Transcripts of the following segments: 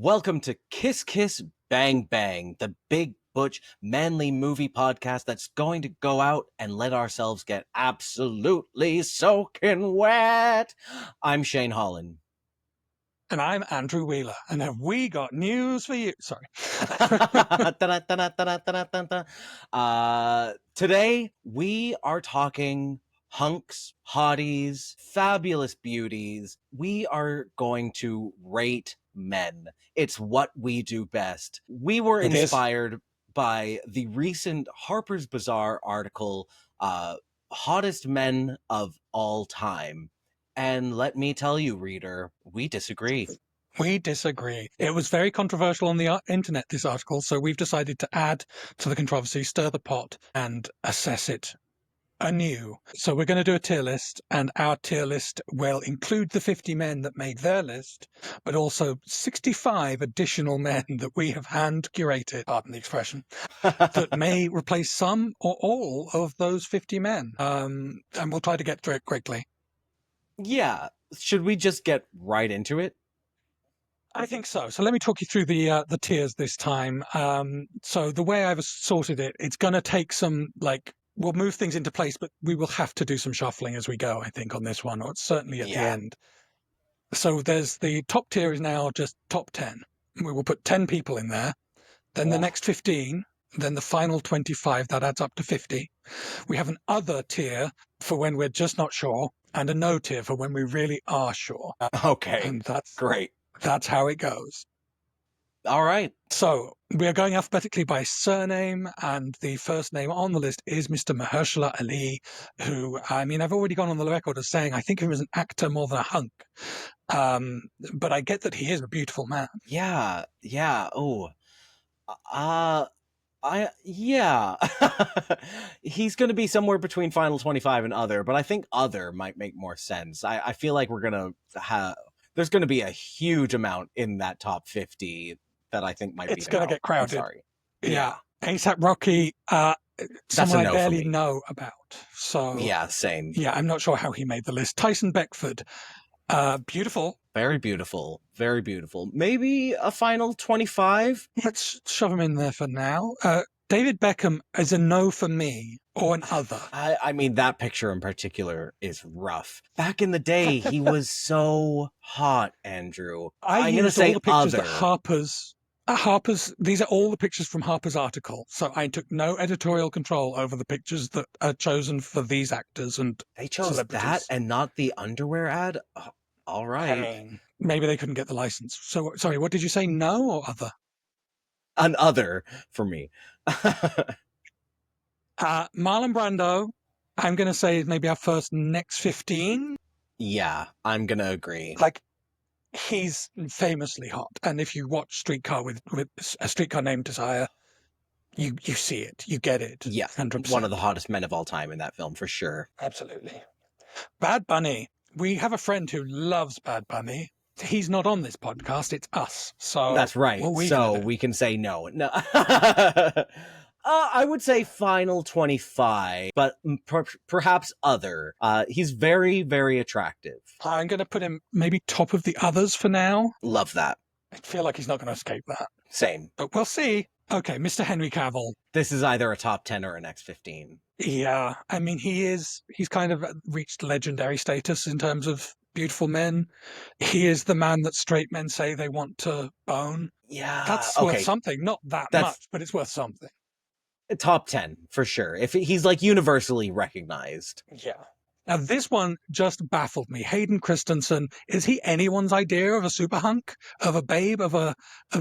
Welcome to Kiss Kiss Bang Bang, the big, butch, manly movie podcast that's going to go out and let ourselves get absolutely soaking wet. I'm Shane Holland. And I'm Andrew Wheeler. And have we got news for you? Sorry. Today, we are talking hunks, hotties, fabulous beauties. We are going to rate men. It's what we do best. We were inspired by the recent Harper's Bazaar article, Hottest Men of All Time. And let me tell you, reader, we disagree. We disagree. It was very controversial on the internet, this article, so we've decided to add to the controversy, stir the pot, and assess it anew. So we're going to do a tier list, and our tier list will include the 50 men that made their list, but also 65 additional men that we have hand-curated, pardon the expression, that may replace some or all of those 50 men. And we'll try to get through it quickly. Yeah. Should we just get right into it? I think so. So let me talk you through the tiers this time. So the way I've sorted it, it's going to take some, we'll move things into place, but we will have to do some shuffling as we go, I think, on this one, or certainly at the end. So there's the top tier is now just top 10. We will put 10 people in there. Then the next 15, then the final 25, that adds up to 50. We have an other tier for when we're just not sure, and a no tier for when we really are sure. Okay. And that's great. That's how it goes. All right. So we are going alphabetically by surname, and the first name on the list is Mr. Mahershala Ali, who, I mean, I've already gone on the record as saying I think of him as an actor more than a hunk. But I get that he is a beautiful man. Yeah. Oh. He's going to be somewhere between final 25 and other, but I think other might make more sense. I feel like we're going to have... There's going to be a huge amount in that top 50 that I think might be. It's going to get crowded. I'm sorry. Yeah. ASAP Rocky, someone I barely know about. So yeah, same. Yeah, I'm not sure how he made the list. Tyson Beckford, beautiful. Very beautiful. Very beautiful. Maybe a final 25? Let's shove him in there for now. David Beckham is a no for me, or an other. I mean, that picture in particular is rough. Back in the day, he was so hot, Andrew. I'm going to say all the pictures that Harper's, these are all the pictures from Harper's article. So I took no editorial control over the pictures that are chosen for these actors and they chose that and not the underwear ad? Oh, all right. I mean, maybe they couldn't get the license. So, sorry, what did you say, no or other? An other for me. Marlon Brando, I'm going to say maybe our first next 15. Yeah, I'm going to agree. He's famously hot. And if you watch Streetcar with A Streetcar Named Desire, you see it. You get it. Yeah, 100%. One of the hottest men of all time in that film, for sure. Absolutely. Bad Bunny. We have a friend who loves Bad Bunny. He's not on this podcast, it's us. So that's right. So we can say no. I would say final 25, but perhaps other. He's very, very attractive. I'm going to put him maybe top of the others for now. Love that. I feel like he's not going to escape that. Same. But we'll see. Okay, Mr. Henry Cavill. This is either a top 10 or a next 15. Yeah, I mean, he's kind of reached legendary status in terms of beautiful men. He is the man that straight men say they want to bone. Yeah. That's worth something. Not that much, but it's worth something. Top 10, for sure. If he's universally recognized. Yeah. Now, this one just baffled me. Hayden Christensen, is he anyone's idea of a super hunk? Of a babe? Of a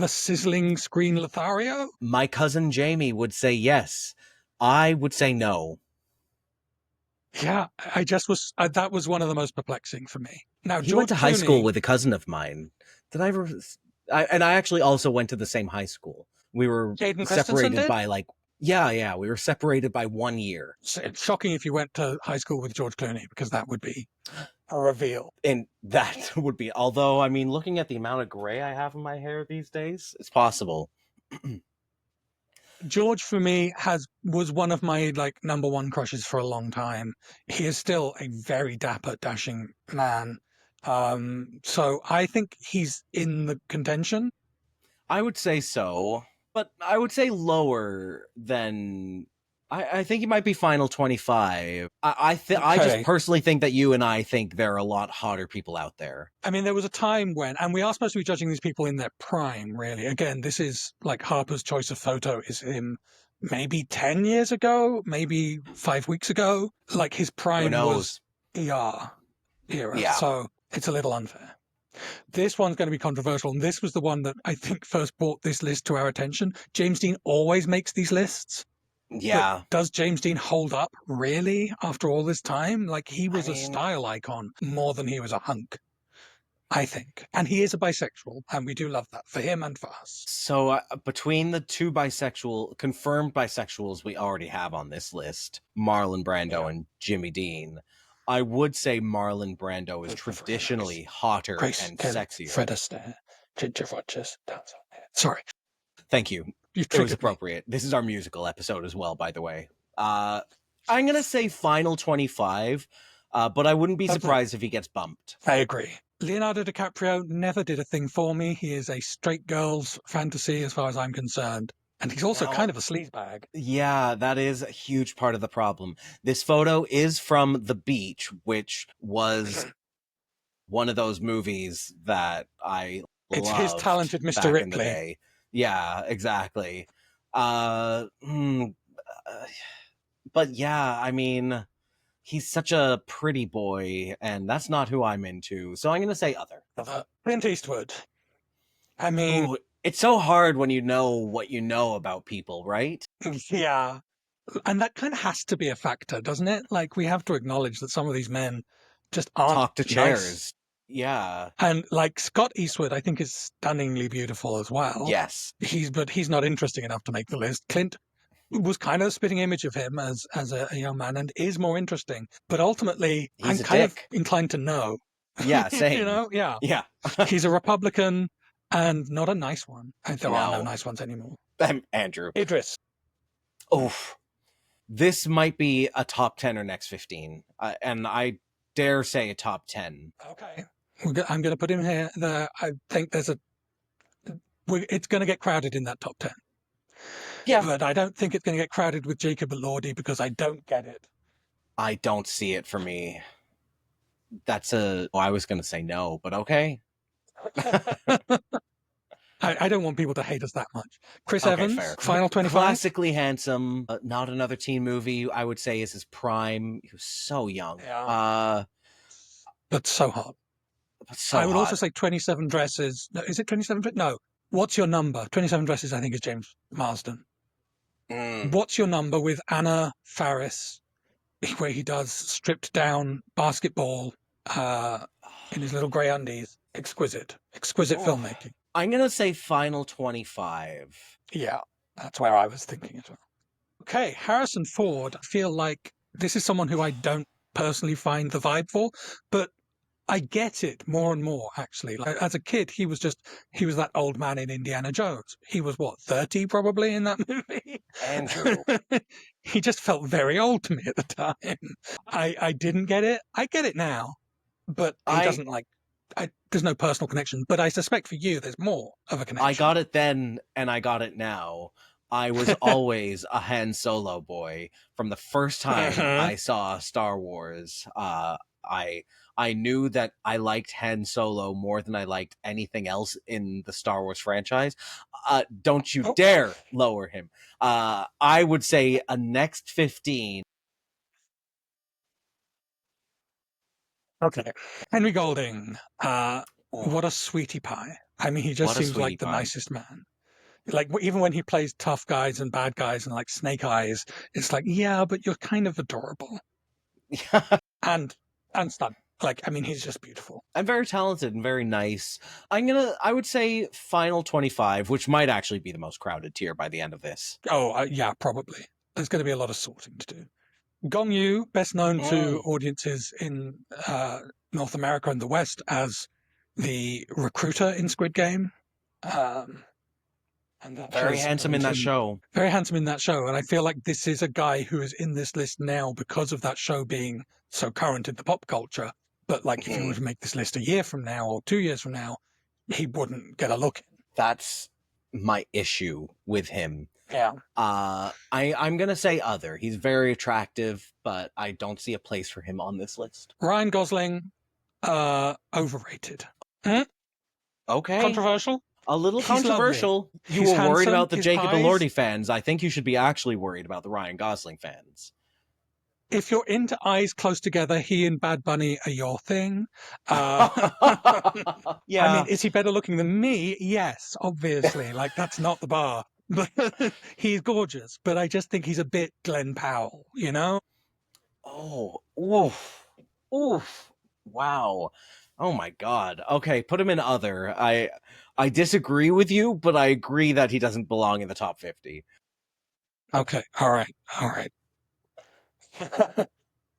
sizzling screen Lothario? My cousin Jamie would say yes. I would say no. Yeah, that was one of the most perplexing for me. Now, he went to high school with a cousin of mine. Did I ever... I actually also went to the same high school. We were separated by Yeah, we were separated by 1 year. It's shocking if you went to high school with George Clooney, because that would be a reveal. And that would be, although, I mean, looking at the amount of gray I have in my hair these days, it's possible. George, for me, was one of my number one crushes for a long time. He is still a very dapper, dashing man. So I think he's in the contention. I would say so, but I would say lower than. I think he might be final 25. I just Okay. personally think that you and I think there are a lot hotter people out there. I mean, there was a time when, and we are supposed to be judging these people in their prime, really. Again, this is like Harper's choice of photo is him maybe 10 years ago, maybe 5 weeks ago. Like his Who prime was knows? era. Yeah. So it's a little unfair. This one's going to be controversial. And this was the one that I think first brought this list to our attention. James Dean always makes these lists. Yeah. But does James Dean hold up really after all this time? Like he was a style icon more than he was a hunk, I think. And he is a bisexual, and we do love that for him and for us. So between the two confirmed bisexuals we already have on this list, Marlon Brando and Jimmy Dean, I would say Marlon Brando is traditionally hotter and sexier. Fred Astaire, Ginger Rogers, sorry. Thank you. It was appropriate. This is our musical episode as well, by the way. I'm going to say final 25, but I wouldn't be surprised if he gets bumped. I agree. Leonardo DiCaprio never did a thing for me. He is a straight girl's fantasy as far as I'm concerned. And he's also kind of a sleazebag. Yeah, that is a huge part of the problem. This photo is from The Beach, which was one of those movies that I loved. It's his talented Mr. Ripley. Yeah, exactly. But yeah, I mean, he's such a pretty boy, and that's not who I'm into. So I'm going to say other. Clint Eastwood. I mean... Ooh, it's so hard when you know what you know about people, right? Yeah. And that kind of has to be a factor, doesn't it? Like, we have to acknowledge that some of these men just aren't Talk to chairs. Nice. Yeah. And like Scott Eastwood, I think is stunningly beautiful as well. Yes. But he's not interesting enough to make the list. Clint was kind of a spitting image of him as a young man and is more interesting. But ultimately, I'm kind of inclined to no. Yeah, same. You know? Yeah. Yeah. He's a Republican and not a nice one. There are no nice ones anymore. Andrew. Idris. Oof. This might be a top 10 or next 15. And I dare say a top 10. Okay. I'm going to put him here. I think it's going to get crowded in that top 10. Yeah. But I don't think it's going to get crowded with Jacob Elordi because I don't get it. I don't see it for me. I was going to say no, but okay. I don't want people to hate us that much. Chris Evans, fair. Final 25. Classically handsome, not another teen movie, I would say is his prime. He was so young. Yeah. But so hot. I would also say 27 Dresses. No, is it 27? No. What's Your Number? 27 Dresses, I think, is James Marsden. What's Your Number with Anna Faris, where he does stripped down basketball in his little grey undies. Exquisite filmmaking. I'm going to say final 25. Yeah, that's where I was thinking as well. Okay, Harrison Ford, I feel like this is someone who I don't personally find the vibe for, but I get it more and more, actually. Like, as a kid, he was that old man in Indiana Jones. He was, 30 probably in that movie? Andrew. He just felt very old to me at the time. I didn't get it. I get it now, but he doesn't there's no personal connection. But I suspect for you, there's more of a connection. I got it then, and I got it now. I was always a Han Solo boy. From the first time I saw Star Wars, I knew that I liked Han Solo more than I liked anything else in the Star Wars franchise. Don't you dare lower him. I would say a next 15. Okay. Henry Golding. What a sweetie pie. I mean, he just seems like the nicest man. Like, even when he plays tough guys and bad guys and like Snake Eyes, it's like, yeah, but you're kind of adorable. and stunning. Like, I mean, he's just beautiful. And very talented and very nice. I would say final 25, which might actually be the most crowded tier by the end of this. Oh, yeah, probably. There's going to be a lot of sorting to do. Gong Yu, best known to audiences in North America and the West as the recruiter in Squid Game. And very handsome in that show. Very handsome in that show. And I feel like this is a guy who is in this list now because of that show being so current in the pop culture. But like, if you were to make this list a year from now or 2 years from now, he wouldn't get a look in. That's my issue with him. Yeah. I'm gonna say other. He's very attractive, but I don't see a place for him on this list. Ryan Gosling, overrated. Okay. Controversial? A little He's controversial. lovely. You He's were worried handsome, about the his Jacob eyes- Elordi fans. I think you should be actually worried about the Ryan Gosling fans. If you're into eyes close together, he and Bad Bunny are your thing. Yeah. I mean, is he better looking than me? Yes, obviously. Like, that's not the bar. But he's gorgeous. But I just think he's a bit Glenn Powell, you know? Oh, oof. Oof. Wow. Oh my God. Okay, put him in other. I disagree with you, but I agree that he doesn't belong in the top 50. Okay. All right.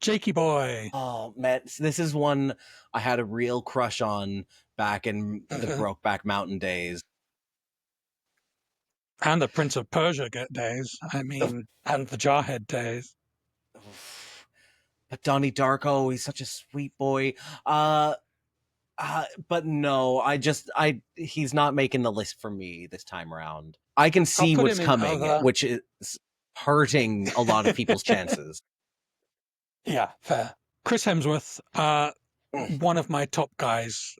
Jakey boy. Oh man, this is one I had a real crush on back in the Brokeback Mountain days. And the Prince of Persia days. I mean, and the Jarhead days. But Donnie Darko, he's such a sweet boy. But no, he's not making the list for me this time around. I can see what's coming, which is hurting a lot of people's chances. Yeah, fair. Chris Hemsworth, one of my top guys.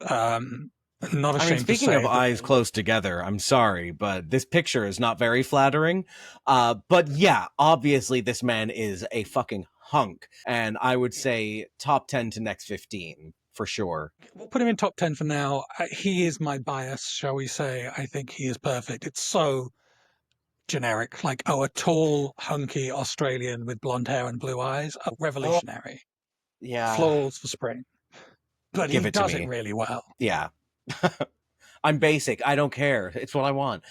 Not ashamed to say. Speaking of eyes close together, I'm sorry, but this picture is not very flattering. But yeah, obviously this man is a fucking hunk, and I would say top 10 to next 15 for sure. We'll put him in top 10 for now. He is my bias, shall we say. I think he is perfect. It's so generic, like, a tall, hunky Australian with blonde hair and blue eyes, revolutionary. Yeah. Flaws for spring. But he does it really well. Yeah. I'm basic. I don't care. It's what I want.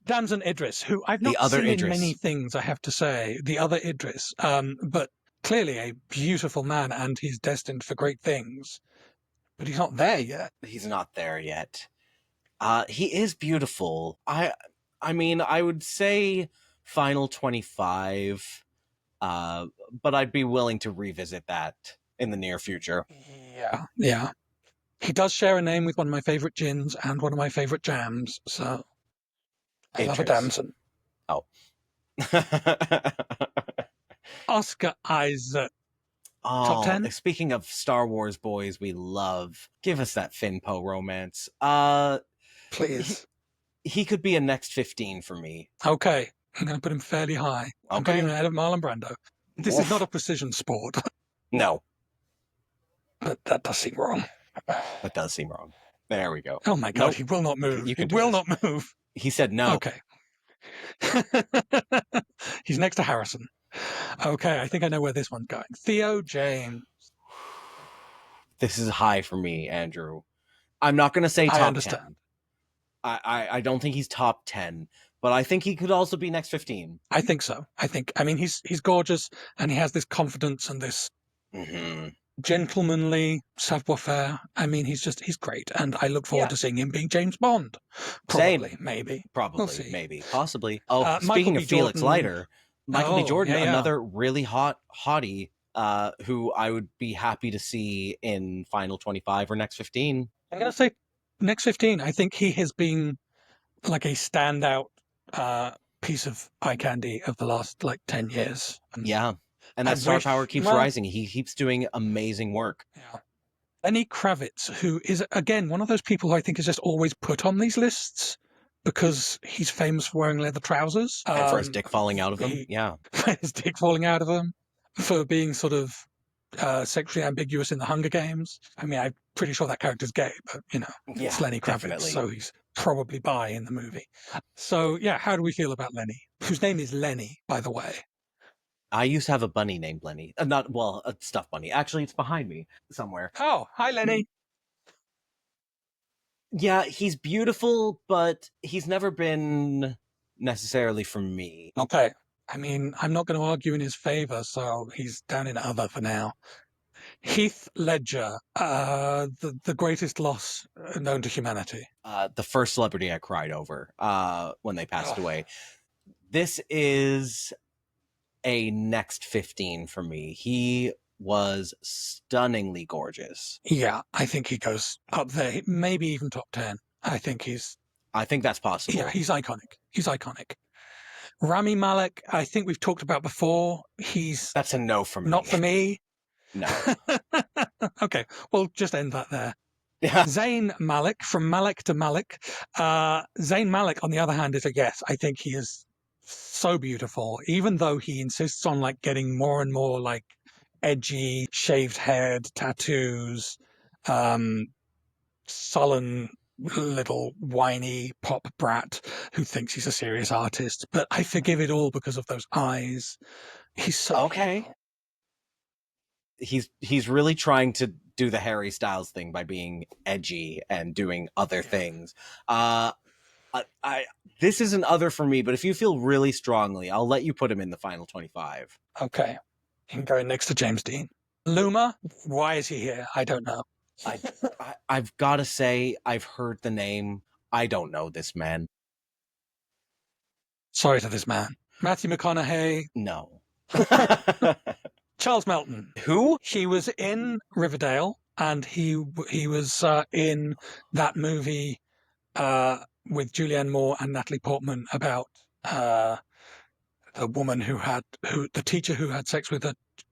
Damson Idris, who I've not seen in many things, I have to say. The other Idris. But clearly a beautiful man, and he's destined for great things. But he's not there yet. He's not there yet. He is beautiful. I mean, I would say final 25, but I'd be willing to revisit that in the near future. Yeah. He does share a name with one of my favorite gins and one of my favorite jams, so I love a Damson. Oh. Oscar Isaac. Oh, top 10? Speaking of Star Wars boys we love, give us that Finn Poe romance. Please. He could be a next 15 for me. Okay. I'm going to put him fairly high. I'm putting him ahead of Marlon Brando. This is not a precision sport. No. But that does seem wrong. That does seem wrong. There we go. Oh my God, he will not move. He will not move. He said no. Okay. He's next to Harrison. Okay, I think I know where this one's going. Theo James. This is high for me, Andrew. I'm not going to say top 10. I don't think he's top 10, but I think he could also be next 15. I think so. I mean, he's gorgeous, and he has this confidence and this gentlemanly savoir-faire. I mean, he's great, and I look forward to seeing him being James Bond. Probably, maybe. Probably, maybe, possibly. Oh, speaking of Felix Leiter, Michael B. Jordan, another really hottie, who I would be happy to see in final 25 or next 15. I'm going to say next 15. I think he has been like a standout piece of eye candy of the last 10 years. Yeah. And that star power keeps rising. He keeps doing amazing work. Yeah. Lenny Kravitz, who is, again, one of those people who I think is just always put on these lists because he's famous for wearing leather trousers. And for his dick falling out of him. For his dick falling out of him. For being sort of sexually ambiguous in the Hunger Games. I mean, I'm pretty sure that character's gay, but, it's Lenny Kravitz, definitely. So he's probably bi in the movie. So, yeah, how do we feel about Lenny? Whose name is Lenny, by the way. I used to have a bunny named Lenny. A stuffed bunny. Actually, it's behind me somewhere. Oh, hi, Lenny. Yeah, he's beautiful, but he's never been necessarily for me. Okay. I mean, I'm not going to argue in his favor, so he's down in other for now. Heath Ledger, the greatest loss known to humanity. The first celebrity I cried over when they passed away. This is a next 15 for me. He was stunningly gorgeous. Yeah, I think he goes up there, maybe even top 10. I think he's I think that's possible. Yeah, he's iconic. He's iconic. Rami Malek, I think we've talked about before. That's a no from me. Not for me. No. Okay, we'll just end that there. Yeah. Zayn Malik, from Malik to Malik. Zayn Malik, on the other hand, is a yes. I think he is so beautiful, even though he insists on like getting more and more like edgy, shaved head, tattoos, sullen little whiny pop brat who thinks he's a serious artist. But I forgive it all because of those eyes. He's so okay. He's really trying to do the Harry Styles thing by being edgy and doing other things. This is an other for me, but if you feel really strongly, I'll let you put him in the final 25. Okay. You can go in next to James Dean. Luma, why is he here? I don't know. I've got to say, I've heard the name. I don't know this man. Sorry to this man. Matthew McConaughey. No. Charles Melton. Who? He was in Riverdale, and he was in that movie with Julianne Moore and Natalie Portman about the woman the teacher who had sex with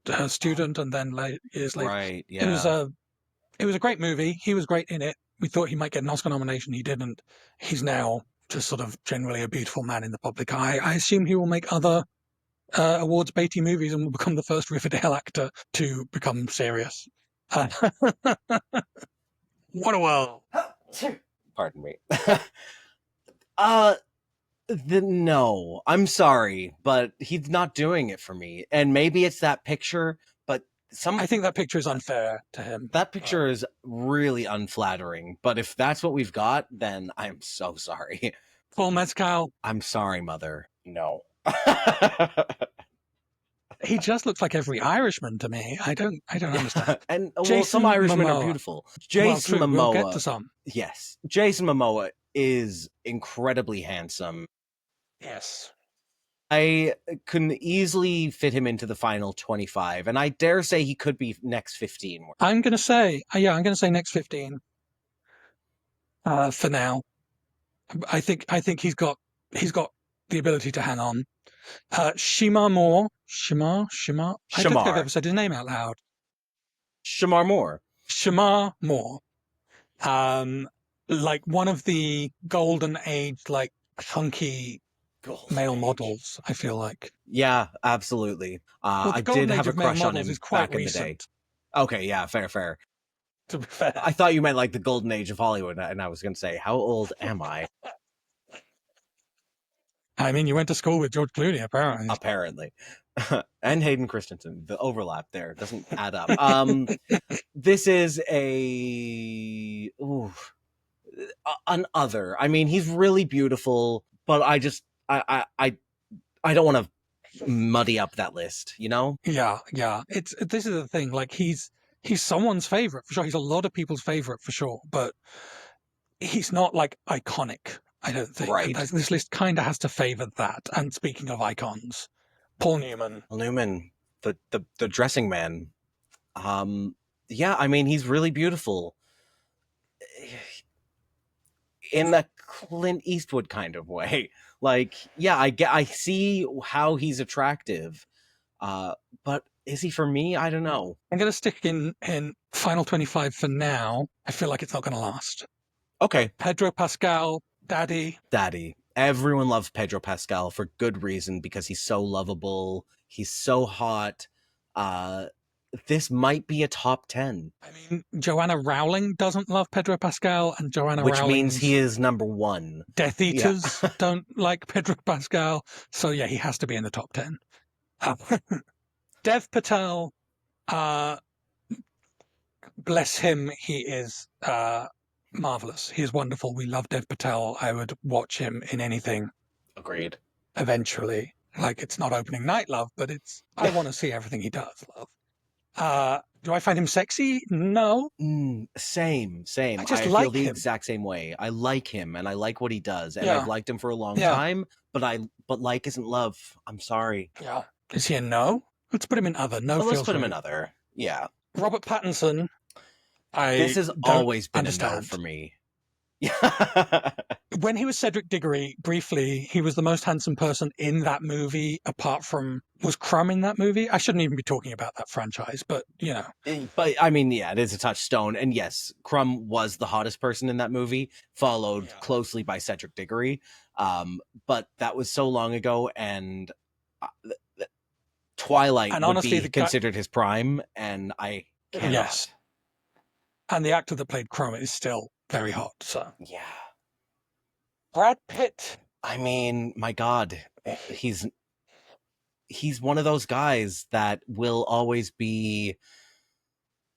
her student, and then years later. Right. Yeah. It was a great movie. He was great in it. We thought he might get an Oscar nomination. He didn't. He's now just sort of generally a beautiful man in the public eye. I assume he will make other awards baity movies and will become the first Riverdale actor to become serious. What a world. Pardon me. No, I'm sorry, but he's not doing it for me. And maybe it's that picture, but I think that picture is unfair to him. That picture is really unflattering, but if that's what we've got, then I'm so sorry. Paul Mescal. I'm sorry, mother. No. He just looks like every Irishman to me. I don't understand. And Jason some Irishmen Momoa. are beautiful. Jason Momoa. We'll get to some. Yes. Jason Momoa is incredibly handsome. Yes. I can easily fit him into the final 25, and I dare say he could be next 15. I'm going to say next 15 for now. I think he's got the ability to hang on. Shemar Moore. Shemar? I don't think I've ever said his name out loud. Shemar Moore. Shemar Moore. Like one of the golden age, like hunky male models, I feel like. Yeah, absolutely. Well, I did have a crush on him back in the day. Okay, yeah, fair. To be fair. I thought you meant like the golden age of Hollywood, and I was going to say, how old am I? I mean, you went to school with George Clooney, apparently. Apparently. And Hayden Christensen. The overlap there doesn't add up. This is an other. I mean, he's really beautiful, but I don't want to muddy up that list, you know? Yeah. This is the thing. Like he's someone's favorite for sure. He's a lot of people's favorite for sure, but he's not like iconic. I don't think. Right. This list kind of has to favor that. And speaking of icons, Paul Newman, the dressing man. Yeah, I mean, he's really beautiful in the Clint Eastwood kind of way. Like, yeah, I see how he's attractive, but is he for me? I don't know. I'm going to stick in final 25 for now. I feel like it's not going to last. Okay. Pedro Pascal, Daddy. Everyone loves Pedro Pascal for good reason, because he's so lovable. He's so hot. This might be a top 10. I mean, Joanna Rowling doesn't love Pedro Pascal, and Which means he is number 1. Death Eaters don't like Pedro Pascal. So yeah, he has to be in the top 10. Dev Patel, bless him, he is marvelous. He is wonderful. We love Dev Patel. I would watch him in anything. Agreed. Eventually. Like, it's not opening night love, but I want to see everything he does love. Do I find him sexy? No. Same. I just feel the exact same way. I like him, and I like what he does, and I've liked him for a long time, but like isn't love. I'm sorry. Yeah. Is he a no? Let's put him in other. No, let's put him in other. Yeah. Robert Pattinson. This has always been a no for me. When he was Cedric Diggory, briefly, he was the most handsome person in that movie, apart from, was Crumb in that movie? I shouldn't even be talking about that franchise, but, you know. But, I mean, yeah, it is a touchstone. And yes, Crumb was the hottest person in that movie, followed closely by Cedric Diggory. But that was so long ago, and Twilight And would honestly, be considered his prime, and I cannot. Yes. And the actor that played Crumb is still very hot, so. Yeah. Brad Pitt. I mean, my God, he's one of those guys that will always be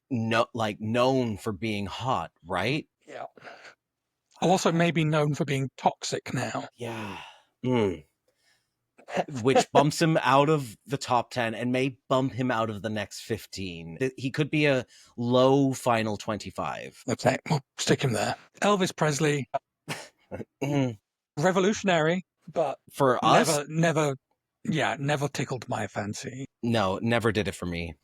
known for being hot, right? Yeah. Also maybe known for being toxic now. Yeah. Which bumps him out of the top 10 and may bump him out of the next 15. He could be a low final 25. Okay, we'll stick him there. Elvis Presley. Revolutionary, but for us, never tickled my fancy. No, never did it for me.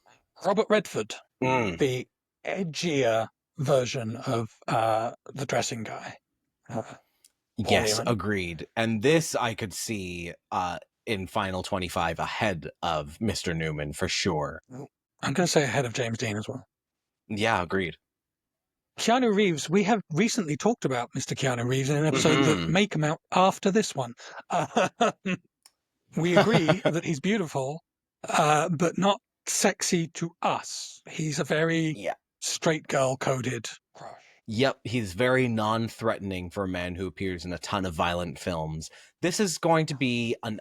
Robert Redford, the edgier version of the dressing guy. Yes, agreed. And this I could see in final 25 ahead of Mr. Newman for sure. I'm going to say ahead of James Dean as well. Yeah, agreed. Keanu Reeves, we have recently talked about Mr. Keanu Reeves in an episode that may come out after this one. We agree that he's beautiful, but not sexy to us. He's a very straight girl coded crush. Yep, he's very non-threatening for a man who appears in a ton of violent films. This is going to be an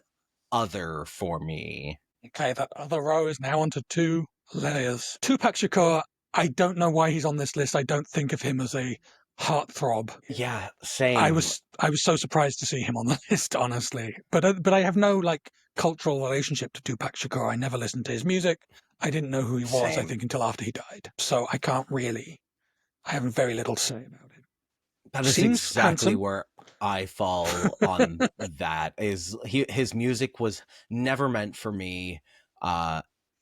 other for me. Okay, that other row is now onto 2 layers. Tupac Shakur, I don't know why he's on this list. I don't think of him as a heartthrob. Yeah, same. I was so surprised to see him on the list, honestly. But I have no cultural relationship to Tupac Shakur. I never listened to his music. I didn't know who he was, I think, until after he died. So I can't really. I have very little to say about him. That is exactly where I fall on that. His music was never meant for me.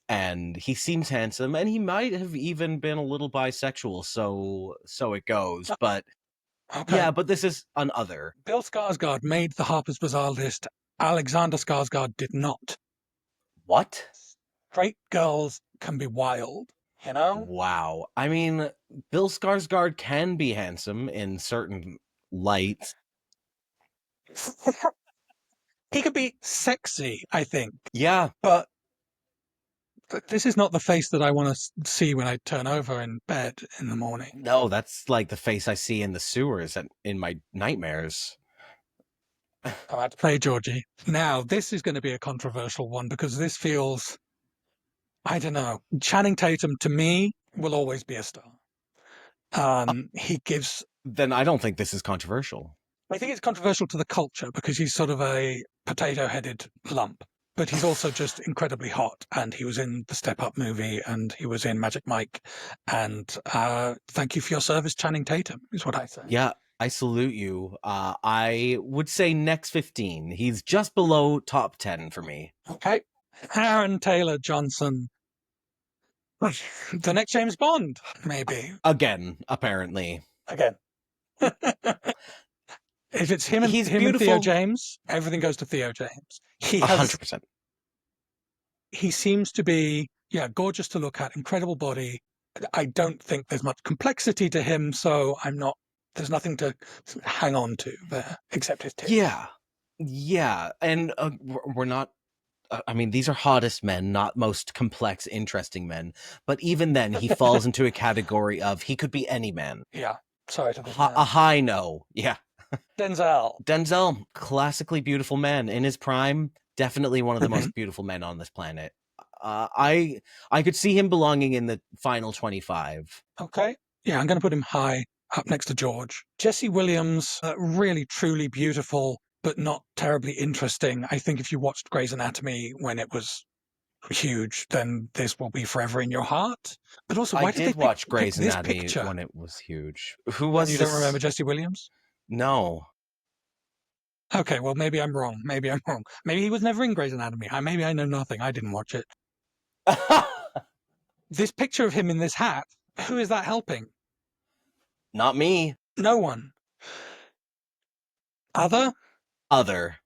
And he seems handsome, and he might have even been a little bisexual, so it goes. But yeah, but this is an other. Bill Skarsgård made the Harpers Bazaar list. Alexander Skarsgård did not. What? Straight girls can be wild, you know? Wow. I mean, Bill Skarsgård can be handsome in certain lights. He could be sexy, I think. Yeah. But this is not the face that I want to see when I turn over in bed in the morning. No, that's like the face I see in the sewers and in my nightmares. I had to play Georgie. Now, this is going to be a controversial one because this feels, I don't know, Channing Tatum to me will always be a star. He gives... Then I don't think this is controversial. I think it's controversial to the culture because he's sort of a potato-headed lump. But he's also just incredibly hot, and he was in the Step Up movie, and he was in Magic Mike, and thank you for your service, Channing Tatum, is what I say. Yeah, I salute you. I would say next 15. He's just below top 10 for me. Okay. Aaron Taylor Johnson. The next James Bond, maybe. Again, apparently. Again. If it's him and Theo James, everything goes to Theo James. 100%. He seems to be, gorgeous to look at, incredible body. I don't think there's much complexity to him, so there's nothing to hang on to there, except his tits. Yeah. And we're not, I mean, these are hottest men, not most complex, interesting men. But even then, he falls into a category of, he could be any man. Yeah, sorry to a high no, yeah. Denzel, classically beautiful man in his prime, definitely one of the most beautiful men on this planet. I could see him belonging in the final 25. Okay. Yeah, I'm going to put him high, up next to George. Jesse Williams, really, truly beautiful, but not terribly interesting. I think if you watched Grey's Anatomy when it was huge, then this will be forever in your heart. But also, why did they watch Grey's Anatomy when it was huge? Who was this? You don't remember Jesse Williams? No. Okay, well, maybe I'm wrong. Maybe he was never in Grey's Anatomy. Maybe I know nothing. I didn't watch it. This picture of him in this hat, who is that helping? Not me. No one. Other, Other.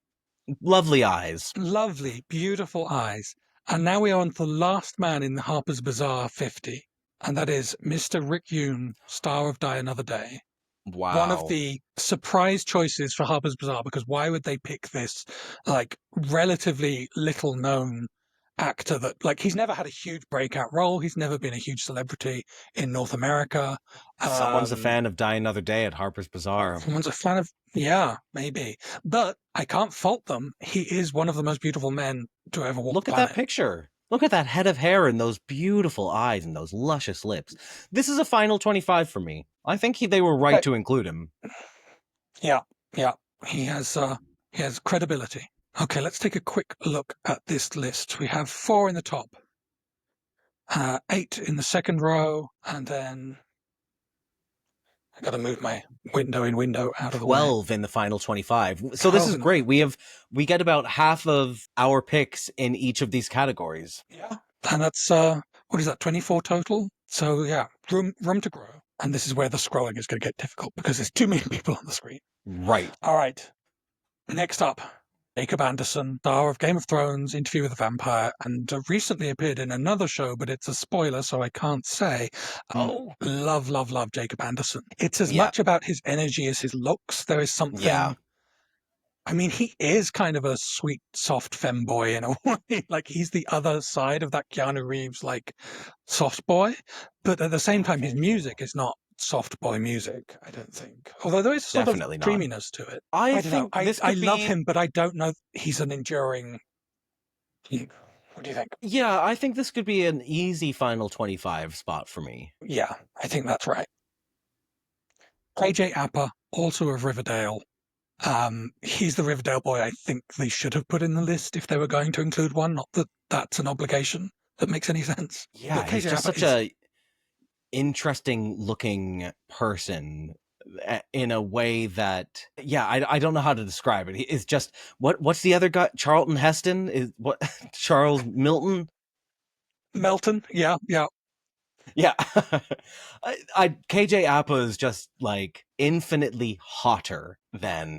Lovely eyes. lovely, beautiful eyes. And now we are on to the last man in the Harper's Bazaar 50, and that is Mr. Rick Yune, star of Die Another Day. One of Wow. the surprise choices for Harper's Bazaar, because why would they pick this like relatively little known actor that like he's never had a huge breakout role, he's never been a huge celebrity in North America. Someone's a fan of Die Another Day at Harper's Bazaar. Someone's a fan of, yeah, maybe, but I can't fault them. He is one of the most beautiful men to ever walk Look the at planet. that picture. Look at that head of hair and those beautiful eyes and those luscious lips. This is a final 25 for me. I think they were right to include him. Yeah, he has credibility. Okay, let's take a quick look at this list. We have 4 in the top, 8 in the second row, and then I got to move my window out of the way. 12 in the final 25. So this is great. We get about half of our picks in each of these categories. Yeah, and that's what is that? 24 total. So yeah, room to grow. And this is where the scrolling is going to get difficult because there's too many people on the screen. Right. All right. Next up, Jacob Anderson, star of Game of Thrones, Interview with a Vampire, and recently appeared in another show, but it's a spoiler, so I can't say. Love Jacob Anderson. It's as much about his energy as his looks. There is something. Yeah. I mean, he is kind of a sweet, soft femboy in a way. Like, he's the other side of that Keanu Reeves, like, soft boy. But at the same time, his music is not soft boy music, I don't think. Although there is sort Definitely of not. dreaminess to it. I think I love him, but I don't know he's an enduring... What do you think? Yeah, I think this could be an easy final 25 spot for me. Yeah, I think that's right. KJ Apa, also of Riverdale. He's the Riverdale boy I think they should have put in the list if they were going to include one. Not that that's an obligation that makes any sense. Yeah, But he's KJ just Apa such a interesting looking person in a way that, yeah, I don't know how to describe it. It's just, what's the other guy? Charlton Heston? Is what? Charles Milton? Melton, yeah. Yeah. KJ Apa is just like infinitely hotter than...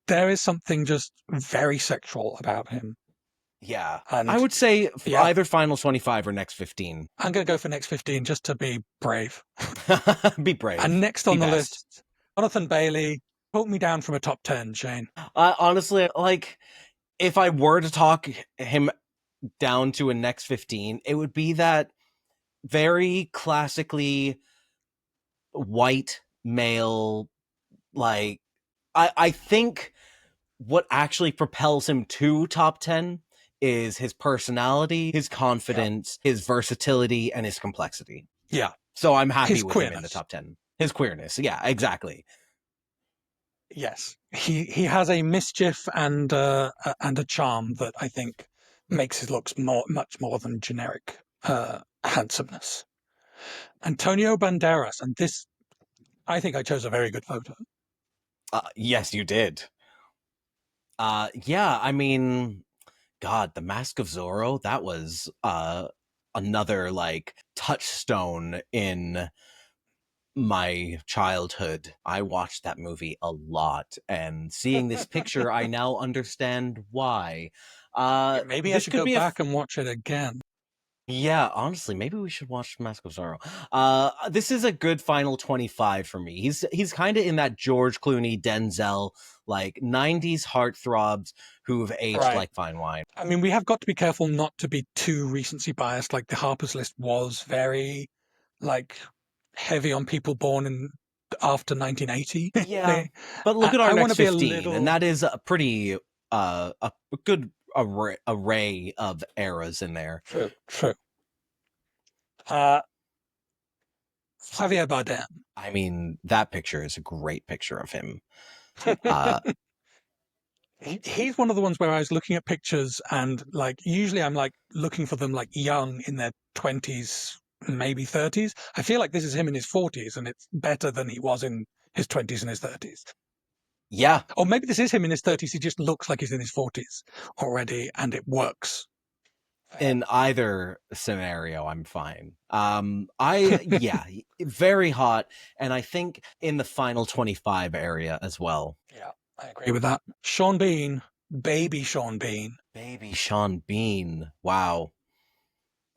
There is something just very sexual about him. Yeah. And I would say either final 25 or next 15. I'm going to go for next 15 just to be brave. Be brave. And next on the list, Jonathan Bailey. Talk me down from a top 10, Shane. Honestly, like, if I were to talk him down to a next 15, it would be that very classically white male, like, I think what actually propels him to top 10 is his personality, his confidence, his versatility, and his complexity. Yeah. So I'm happy with him in the top 10. His queerness. Yeah, exactly. Yes. He has a mischief and a charm that I think makes his looks much more than generic handsomeness. Antonio Banderas, and this, I think I chose a very good photo. Yes, you did. Yeah, I mean, God, The Mask of Zorro, that was another like touchstone in my childhood. I watched that movie a lot, and seeing this picture, I now understand why. Maybe I should go back and watch it again. Yeah, honestly, maybe we should watch Mask of Zorro. This is a good final 25 for me. He's kind of in that George Clooney, Denzel, like 90s heartthrobs who've aged like fine wine. I mean, we have got to be careful not to be too recency biased. Like the Harper's list was very, like, heavy on people born in after 1980. Yeah, but look at our next 15, and that is a pretty a good array of eras in there. True. Javier Bardem. I mean, that picture is a great picture of him. He's one of the ones where I was looking at pictures and like usually I'm like looking for them like young in their 20s, maybe 30s. I feel like this is him in his 40s and it's better than he was in his 20s and his 30s. Yeah. Or maybe this is him in his 30s. He just looks like he's in his 40s already and it works. In either scenario, I'm fine. Very hot. And I think in the final 25 area as well. Yeah. I agree with that. Sean Bean, baby Sean Bean. Baby Sean Bean. Wow.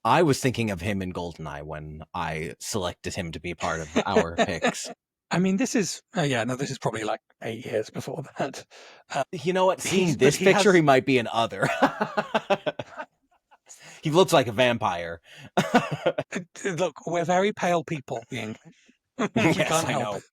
I was thinking of him in Goldeneye when I selected him to be part of our picks. I mean, this is this is probably like 8 years before that. You know what? Seeing He's- but this he picture, has- he might be an other. He looks like a vampire. Look, we're very pale people, the English. We Yes, can't I help know. it.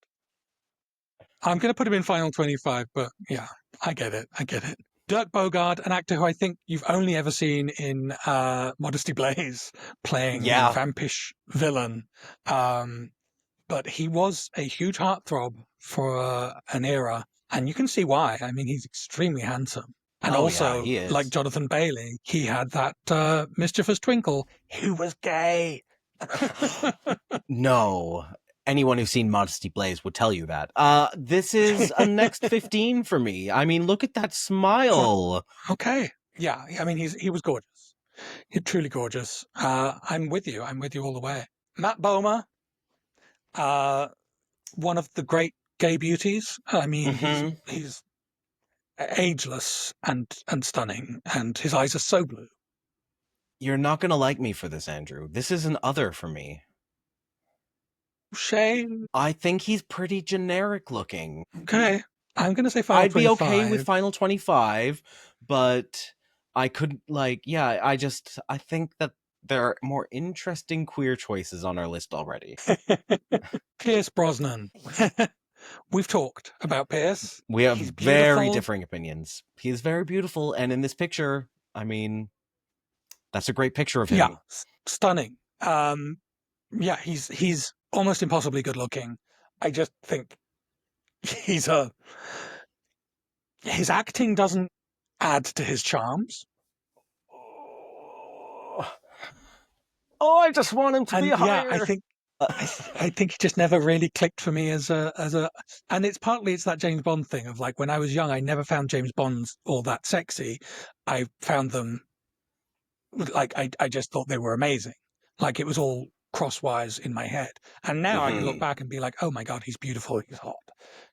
I'm going to put him in Final 25, but yeah, I get it. I get it. Dirk Bogarde, an actor who I think you've only ever seen in Modesty Blaze, playing Yeah. the vampish villain. But he was a huge heartthrob for an era, and you can see why. I mean, he's extremely handsome. And Oh, yeah, also, he is. like Jonathan Bailey, he had that mischievous twinkle. He was gay. No. Anyone who's seen Modesty Blaze would tell you that. This is a next 15 for me. I mean, look at that smile. Okay. Yeah, I mean, he was gorgeous. He's truly gorgeous. I'm with you. I'm with you all the way. Matt Bomer, one of the great gay beauties. I mean, Mhm. he's ageless and stunning, and his eyes are so blue. You're not going to like me for this, Andrew. This is an other for me. Shame. I think he's pretty generic looking. Okay. I'm going to say Final I'd be 25. okay with Final 25, but I couldn't, I think that there are more interesting queer choices on our list already. Pierce Brosnan. We've talked about Pierce. We have He's very beautiful. differing opinions. He is very beautiful, and in this picture, I mean, that's a great picture of him. Yeah, stunning. Yeah, he's almost impossibly good looking. I just think his acting doesn't add to his charms. Oh, I just want him to And be yeah, higher. I think he just never really clicked for me as a, and it's that James Bond thing of like, when I was young, I never found James Bonds all that sexy. I found them like, I just thought they were amazing. Like, it was all crosswise in my head. And now I can look back and be like, oh my God, he's beautiful, he's hot,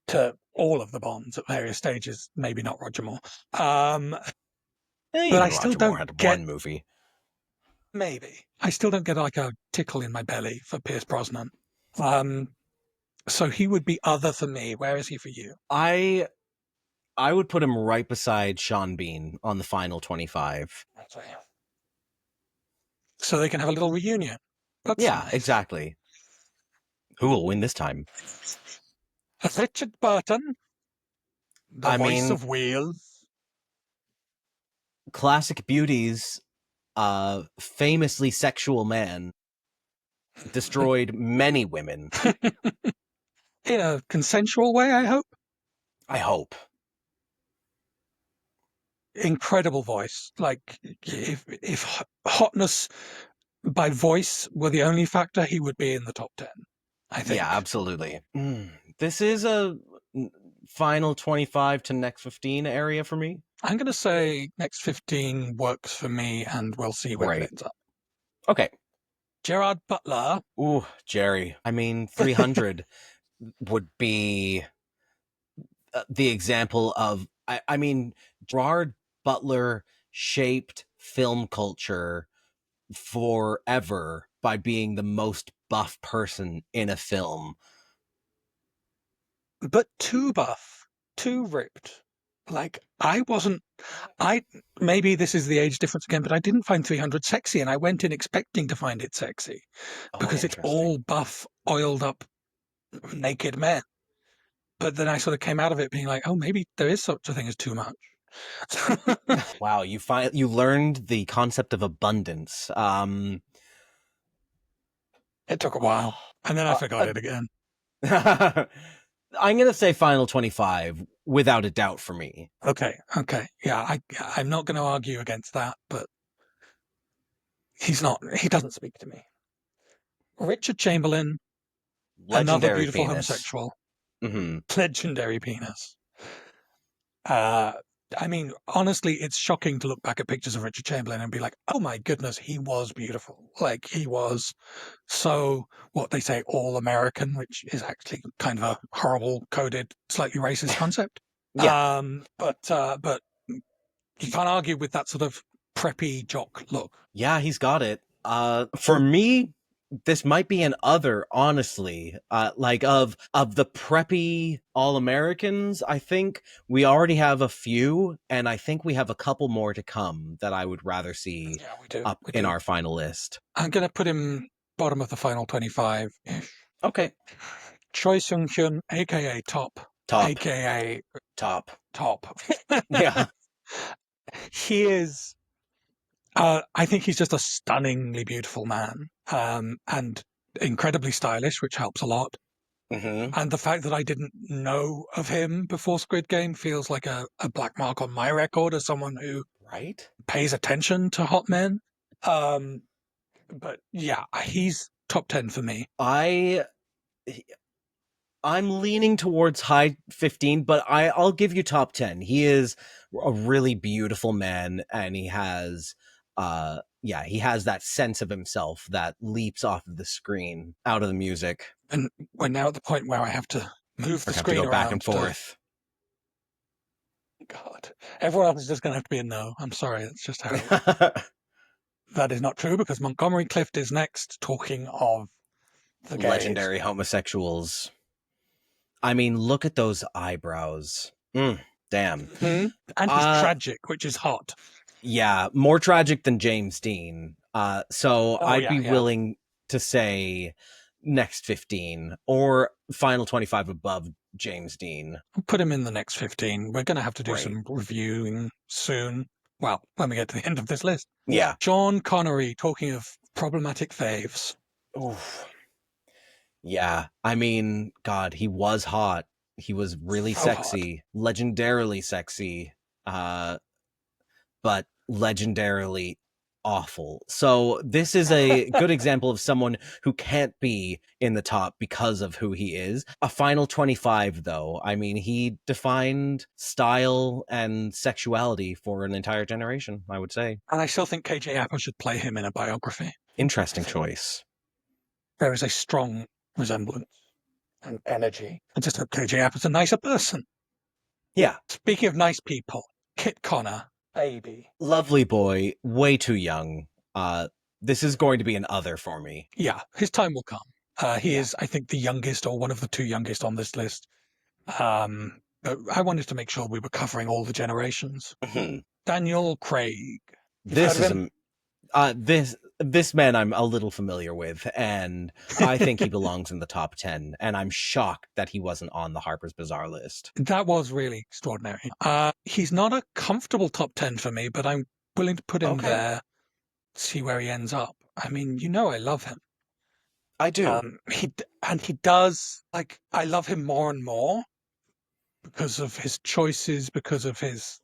to all of the Bonds at various stages. Maybe not Roger Moore. But I still don't get one movie. Maybe. I still don't get like a tickle in my belly for Pierce Brosnan. So he would be other for me. Where is he for you? I would put him right beside Sean Bean on the Final 25. So they can have a little reunion. That's Yeah, nice. exactly. Who will win this time? Richard Burton, the voice of Wheels. Classic beauties, famously sexual man, destroyed many women. In a consensual way, I hope. I hope. Incredible voice. Like, if hotness by voice were the only factor, he would be in the top 10, I think. Yeah, absolutely. This is a Final 25 to next 15 area for me. I'm going to say next 15 works for me, and we'll see where it ends up. Okay. Gerard Butler. Ooh, Jerry. I mean, 300 would be the example of, I mean, Gerard Butler shaped film culture forever by being the most buff person in a film. But too buff, too ripped. Like, maybe this is the age difference again, but I didn't find 300 sexy, and I went in expecting to find it sexy because it's all buff, oiled up, naked men. But then I sort of came out of it being like, oh, maybe there is such a thing as too much. Wow, you learned the concept of abundance. It took a while, and then I forgot it again. I'm going to say Final 25 without a doubt for me. Okay. Yeah, I'm not going to argue against that, but he doesn't speak to me. Richard Chamberlain, Legendary another beautiful penis. homosexual. Mm-hmm. Legendary penis. I mean, honestly, it's shocking to look back at pictures of Richard Chamberlain and be like, oh my goodness, he was beautiful. Like, he was so, what they say, all American, which is actually kind of a horrible, coded, slightly racist concept. Yeah. But you can't argue with that sort of preppy jock look. Yeah, he's got it. For me, this might be an other, honestly. Like of the preppy All-Americans, I think we already have a few, and I think we have a couple more to come that I would rather see Yeah, we do. up in our final list. I'm going to put him bottom of the final 25-ish. Okay. Choi Seung-hyun, a.k.a. Top. A.k.a. Top. Yeah. He is... I think he's just a stunningly beautiful man, and incredibly stylish, which helps a lot. Mm-hmm. And the fact that I didn't know of him before Squid Game feels like a black mark on my record as someone who pays attention to hot men. But yeah, he's top 10 for me. I'm leaning towards high 15, but I'll give you top 10. He is a really beautiful man, and he has he has that sense of himself that leaps off of the screen out of the music. And we're now at the point where I have to move the screen to go back and forth. God, everyone else is just going to have to be a no. I'm sorry, it's just how that is not true, because Montgomery Clift is next, talking of the gays. Legendary homosexuals. I mean, look at those eyebrows. Damn. Mm-hmm. And he's tragic, which is hot. Yeah, more tragic than James Dean. So I'd be willing to say next 15 or final 25 above James Dean. I'll put him in the next 15. We're going to have to do some reviewing soon. Well, when we get to the end of this list. Yeah. Sean Connery, talking of problematic faves. Oof. Yeah, I mean, God, he was hot. He was really sexy, legendarily sexy, but legendarily awful. So this is a good example of someone who can't be in the top because of who he is. A final 25, though. I mean, he defined style and sexuality for an entire generation, I would say. And I still think KJ Apa should play him in a biography. Interesting choice. There is a strong resemblance and energy. I just hope KJ Apa's a nicer person. Yeah. Speaking of nice people, Kit Connor, baby. Lovely boy, way too young. This is going to be an other for me. Yeah, his time will come. He is, I think, the youngest or one of the two youngest on this list. But I wanted to make sure we were covering all the generations. Mm-hmm. Daniel Craig. This man I'm a little familiar with, and I think he belongs in the top 10, and I'm shocked that he wasn't on the Harpers Bazaar list. That was really extraordinary. He's not a comfortable top 10 for me, but I'm willing to put him there, see where he ends up. I mean, I love him. I do. He does, like, I love him more and more because of his choices, because of his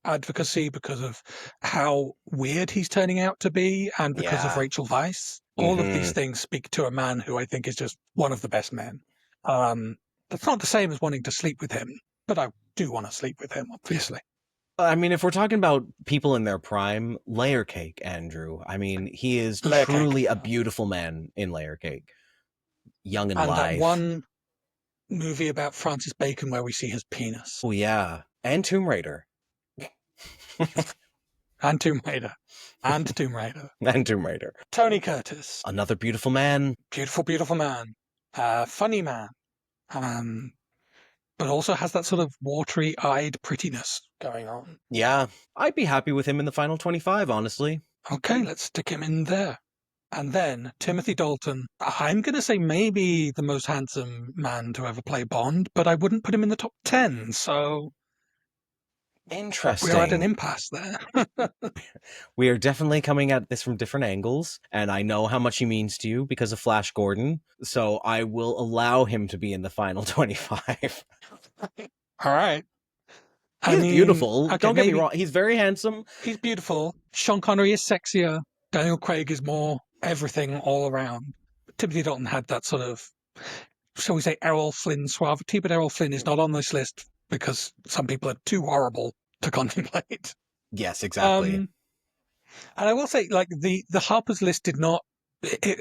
advocacy, because of how weird he's turning out to be, and because of Rachel Weisz. All of these things speak to a man who I think is just one of the best men. That's not the same as wanting to sleep with him, but I do want to sleep with him, obviously. I mean, if we're talking about people in their prime, Layer Cake, Andrew. I mean, he is truly a beautiful man in Layer Cake. Young and alive. That one movie about Francis Bacon where we see his penis. Oh, yeah. And Tomb Raider. And Tomb Raider. And Tomb Raider. And Tomb Raider. Tony Curtis. Another beautiful man. Beautiful, beautiful man. Funny man. But also has that sort of watery-eyed prettiness going on. Yeah. I'd be happy with him in the final 25, honestly. Okay, let's stick him in there. And then Timothy Dalton. I'm going to say maybe the most handsome man to ever play Bond, but I wouldn't put him in the top 10, so... Interesting. We're at an impasse there. We are definitely coming at this from different angles, and I know how much he means to you because of Flash Gordon, so I will allow him to be in the final 25. All right. He's beautiful. Okay, don't get me wrong. He's very handsome. He's beautiful. Sean Connery is sexier. Daniel Craig is more everything all around. Timothy Dalton had that sort of, shall we say, Errol Flynn suavity, but Errol Flynn is not on this list because some people are too horrible to contemplate. Yes, exactly. And I will say, like, the Harpers list did not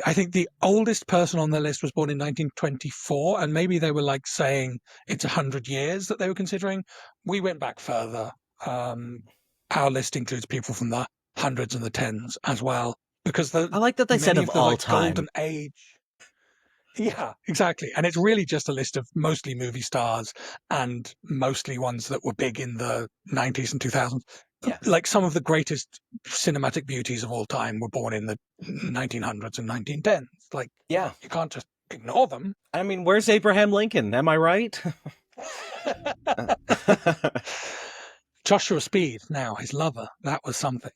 I think the oldest person on the list was born in 1924, and maybe they were like saying it's 100 years that they were considering. We went back further. Our list includes people from the hundreds and the tens as well, because I like that they said many of of the all like time. golden age. Yeah, exactly. And it's really just a list of mostly movie stars and mostly ones that were big in the 90s and 2000s. Yeah. Like some of the greatest cinematic beauties of all time were born in the 1900s and 1910s. Like, Yeah. you can't just ignore them. I mean, where's Abraham Lincoln? Am I right? Joshua Speed, now his lover, that was something.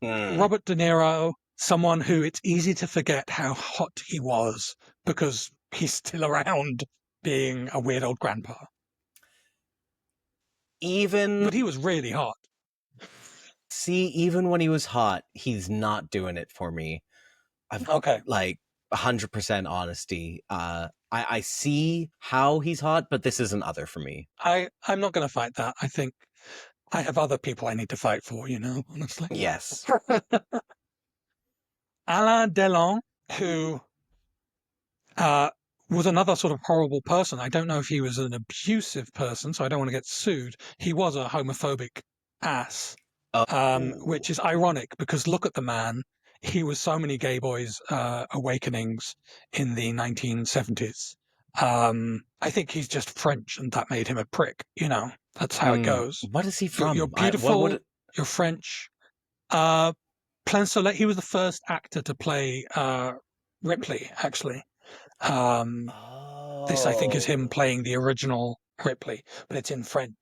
Mm. Robert De Niro, someone who it's easy to forget how hot he was because he's still around being a weird old grandpa. But he was really hot. See, even when he was hot, he's not doing it for me. Okay. Like 100% honesty. I see how he's hot, but this is an other for me. I'm not going to fight that. I think I have other people I need to fight for, honestly. Yes. Alain Delon, who was another sort of horrible person. I don't know if he was an abusive person, so I don't want to get sued. He was a homophobic ass, which is ironic because look at the man. He was so many gay boys' awakenings in the 1970s. I think he's just French, and that made him a prick. That's how it goes. What is he from? You're beautiful. You're French. Plein Soleil. He was the first actor to play Ripley, actually. This, I think, is him playing the original Ripley, but it's in French.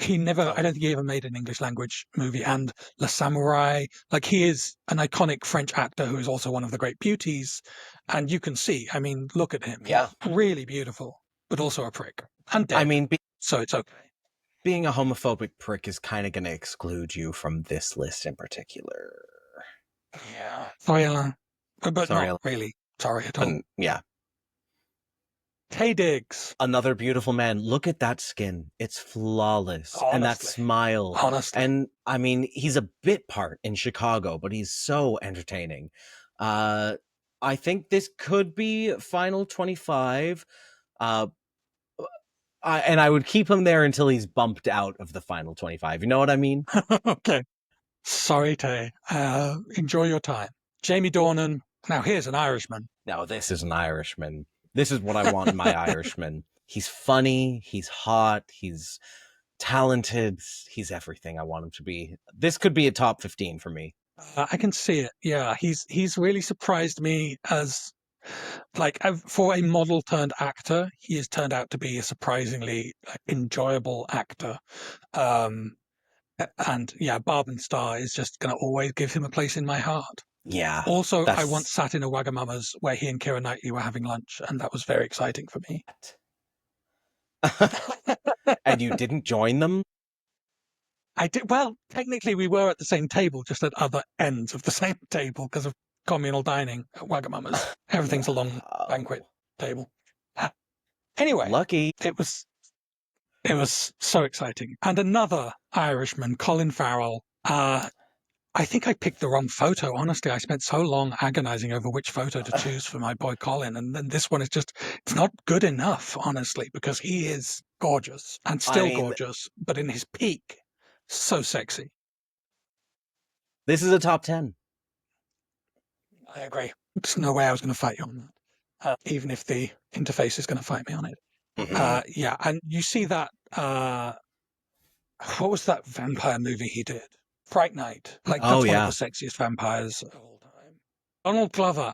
I don't think he ever made an English language movie. And Le Samurai, like he is an iconic French actor who is also one of the great beauties. And you can see, I mean, look at him. Yeah. He's really beautiful, but also a prick. And dead. I mean, so it's okay. Being a homophobic prick is kind of going to exclude you from this list in particular. Yeah. Sorry, Alain. But Sorry, not really. Sorry at all. Yeah. Taye Diggs. Another beautiful man. Look at that skin. It's flawless. Honestly. And that smile. Honestly. And I mean, he's a bit part in Chicago, but he's so entertaining. I think this could be final 25. And I would keep him there until he's bumped out of the final 25. You know what I mean? Okay. Sorry, Taye. Enjoy your time. Jamie Dornan. Now, here's an Irishman. No, this is an Irishman. This is what I want in my Irishman. He's funny. He's hot. He's talented. He's everything I want him to be. This could be a top 15 for me. I can see it. Yeah, he's really surprised me as, like, for a model turned actor, he has turned out to be a surprisingly enjoyable actor. And yeah, Barb and Star is just going to always give him a place in my heart. Yeah. Also, I once sat in a Wagamama's where he and Keira Knightley were having lunch, and that was very exciting for me. And you didn't join them? I did. Well, technically, we were at the same table, just at other ends of the same table because of communal dining at Wagamama's. Everything's a long banquet table. Anyway, lucky. It was so exciting. And another Irishman, Colin Farrell. I think I picked the wrong photo. Honestly, I spent so long agonizing over which photo to choose for my boy Colin. And then this one is it's not good enough, honestly, because he is gorgeous and still gorgeous, but in his peak, so sexy. This is a top 10. I agree. There's no way I was going to fight you on that, even if the interface is going to fight me on it. Mm-hmm. Yeah, and you see that, what was that vampire movie he did? Fright Night. Like, that's one of the sexiest vampires of all time. Donald Glover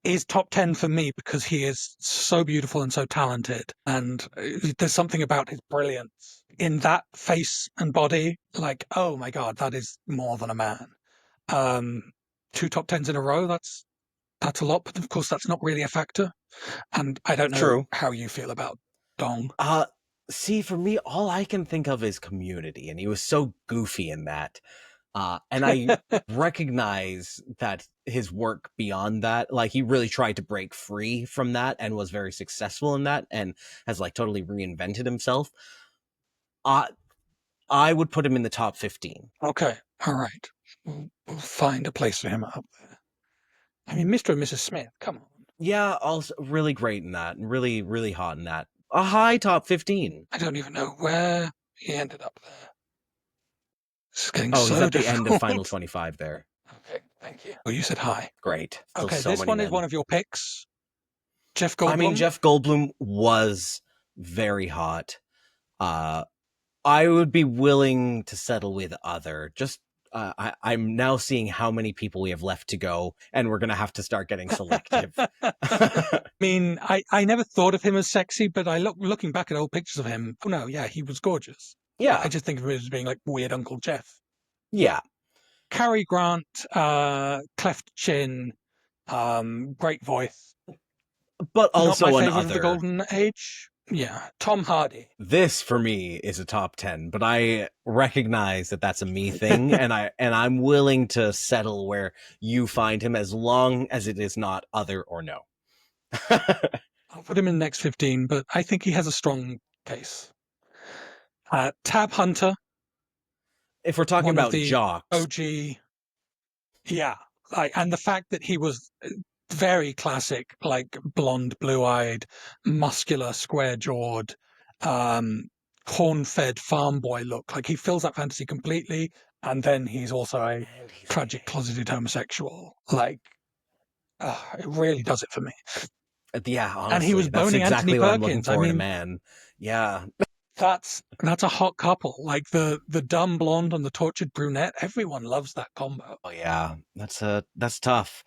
is top 10 for me because he is so beautiful and so talented. And there's something about his brilliance in that face and body. Like, oh my God, that is more than a man. 2 top 10s in a row, that's a lot. But of course, that's not really a factor. And I don't know how you feel about Dong. See, for me, all I can think of is Community, and he was so goofy in that. And I recognize that his work beyond that, like he really tried to break free from that and was very successful in that and has like totally reinvented himself. I would put him in the top 15. Okay. All right. We'll find a place for him up there. I mean, Mr. and Mrs. Smith, come on. Yeah, also really great in that, and really, really hot in that. A high top 15. I don't even know where he ended up there. It's getting Oh, he's so at the end of difficult. Final 25 there. Okay, thank you. Well, you said hi. Great. Still Okay, so this many one is men. one of your picks. Jeff Goldblum. I mean, Jeff Goldblum was very hot. I would be willing to settle with other. Just I'm now seeing how many people we have left to go, and we're gonna have to start getting selective. I mean, I never thought of him as sexy, but looking back at old pictures of him, oh no, yeah, he was gorgeous. Yeah, I just think of him as being like weird Uncle Jeff. yeah. Cary Grant, cleft chin, great voice. But also not my an favorite of the other. golden age. Yeah, Tom Hardy. This for me is a top 10, but I recognize that that's a me thing, and I'm willing to settle where you find him as long as it is not other or no. I'll put him in next 15, but I think he has a strong case. Tab Hunter. If we're talking One of about the jocks, OG. Yeah, and the fact that he was very classic, like blonde, blue-eyed, muscular, square-jawed, corn-fed farm boy look. Like he fills that fantasy completely, and then he's also a tragic closeted homosexual. Like, it really does it for me. yeah, honestly, And he was that's boning exactly Anthony what I'm looking Perkins. for I in a mean, man. Yeah, that's a hot couple. Like the dumb blonde and the tortured brunette. Everyone loves that combo. oh yeah, that's tough.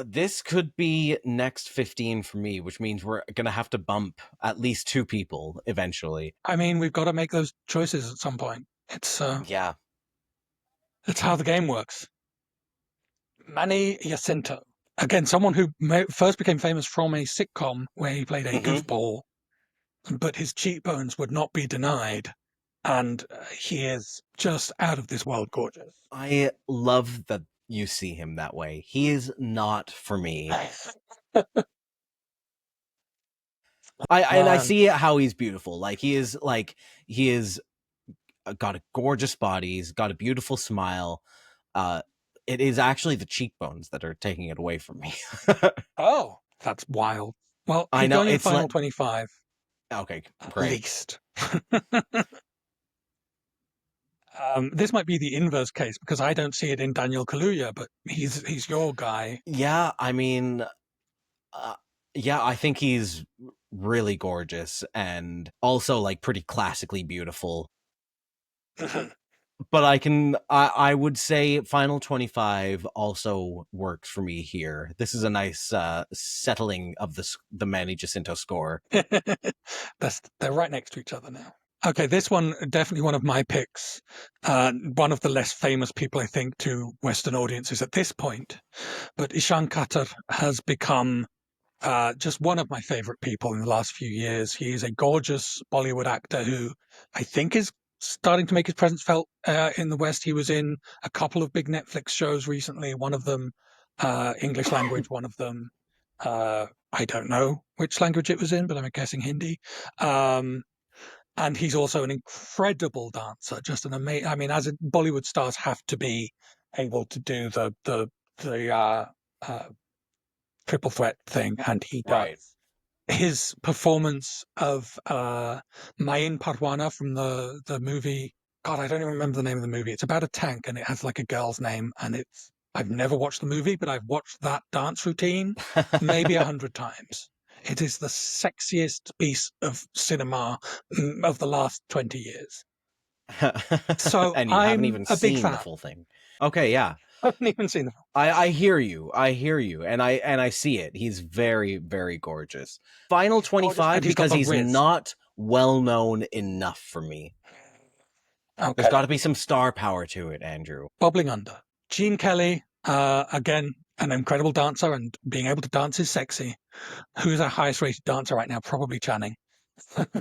This could be next 15 for me, which means we're gonna have to bump at least 2 people eventually. I mean, we've got to make those choices at some point. It's Yeah, it's how the game works. Manny Jacinto, again, someone who first became famous from a sitcom where he played a goofball, but his cheekbones would not be denied, and he is just out of this world gorgeous. I love that you see him that way. He is not for me. And I see how he's beautiful. Like he is got a gorgeous body. He's got a beautiful smile. It is actually the cheekbones that are taking it away from me. Oh, that's wild. Well, I he's know, going in it's final like- 25 Okay, at great. least. This might be the inverse case because I don't see it in Daniel Kaluuya, but he's your guy. Yeah, I mean, yeah, I think he's really gorgeous and also like pretty classically beautiful. But I would say Final 25 also works for me here. This is a nice settling of the Manny Jacinto score. They're right next to each other now. Okay, this one, definitely one of my picks. One of the less famous people, I think, to Western audiences at this point. But Ishan Khatter has become just one of my favorite people in the last few years. He is a gorgeous Bollywood actor who I think is starting to make his presence felt in the West. He was in a couple of big Netflix shows recently, one of them English language, one of them I don't know which language it was in, but I'm guessing Hindi. And he's also an incredible dancer, just an amazing. I mean, as Bollywood stars have to be able to do the triple threat thing, and he does. Right. His performance of Mayin Parwana from the movie, God, I don't even remember the name of the movie. It's about a tank and it has like a girl's name, and I've never watched the movie, but I've watched that dance routine maybe 100 times. It is the sexiest piece of cinema of the last 20 years. So and you I'm haven't even a big seen fan. the full thing. Okay, yeah. I haven't even seen the film. I hear you, and I see it. He's very, very gorgeous. Final 25 because he's not well known enough for me. Okay. There's got to be some star power to it, Andrew. Bubbling under. Gene Kelly, again, an incredible dancer, and being able to dance is sexy. Who's our highest rated dancer right now? Probably Channing.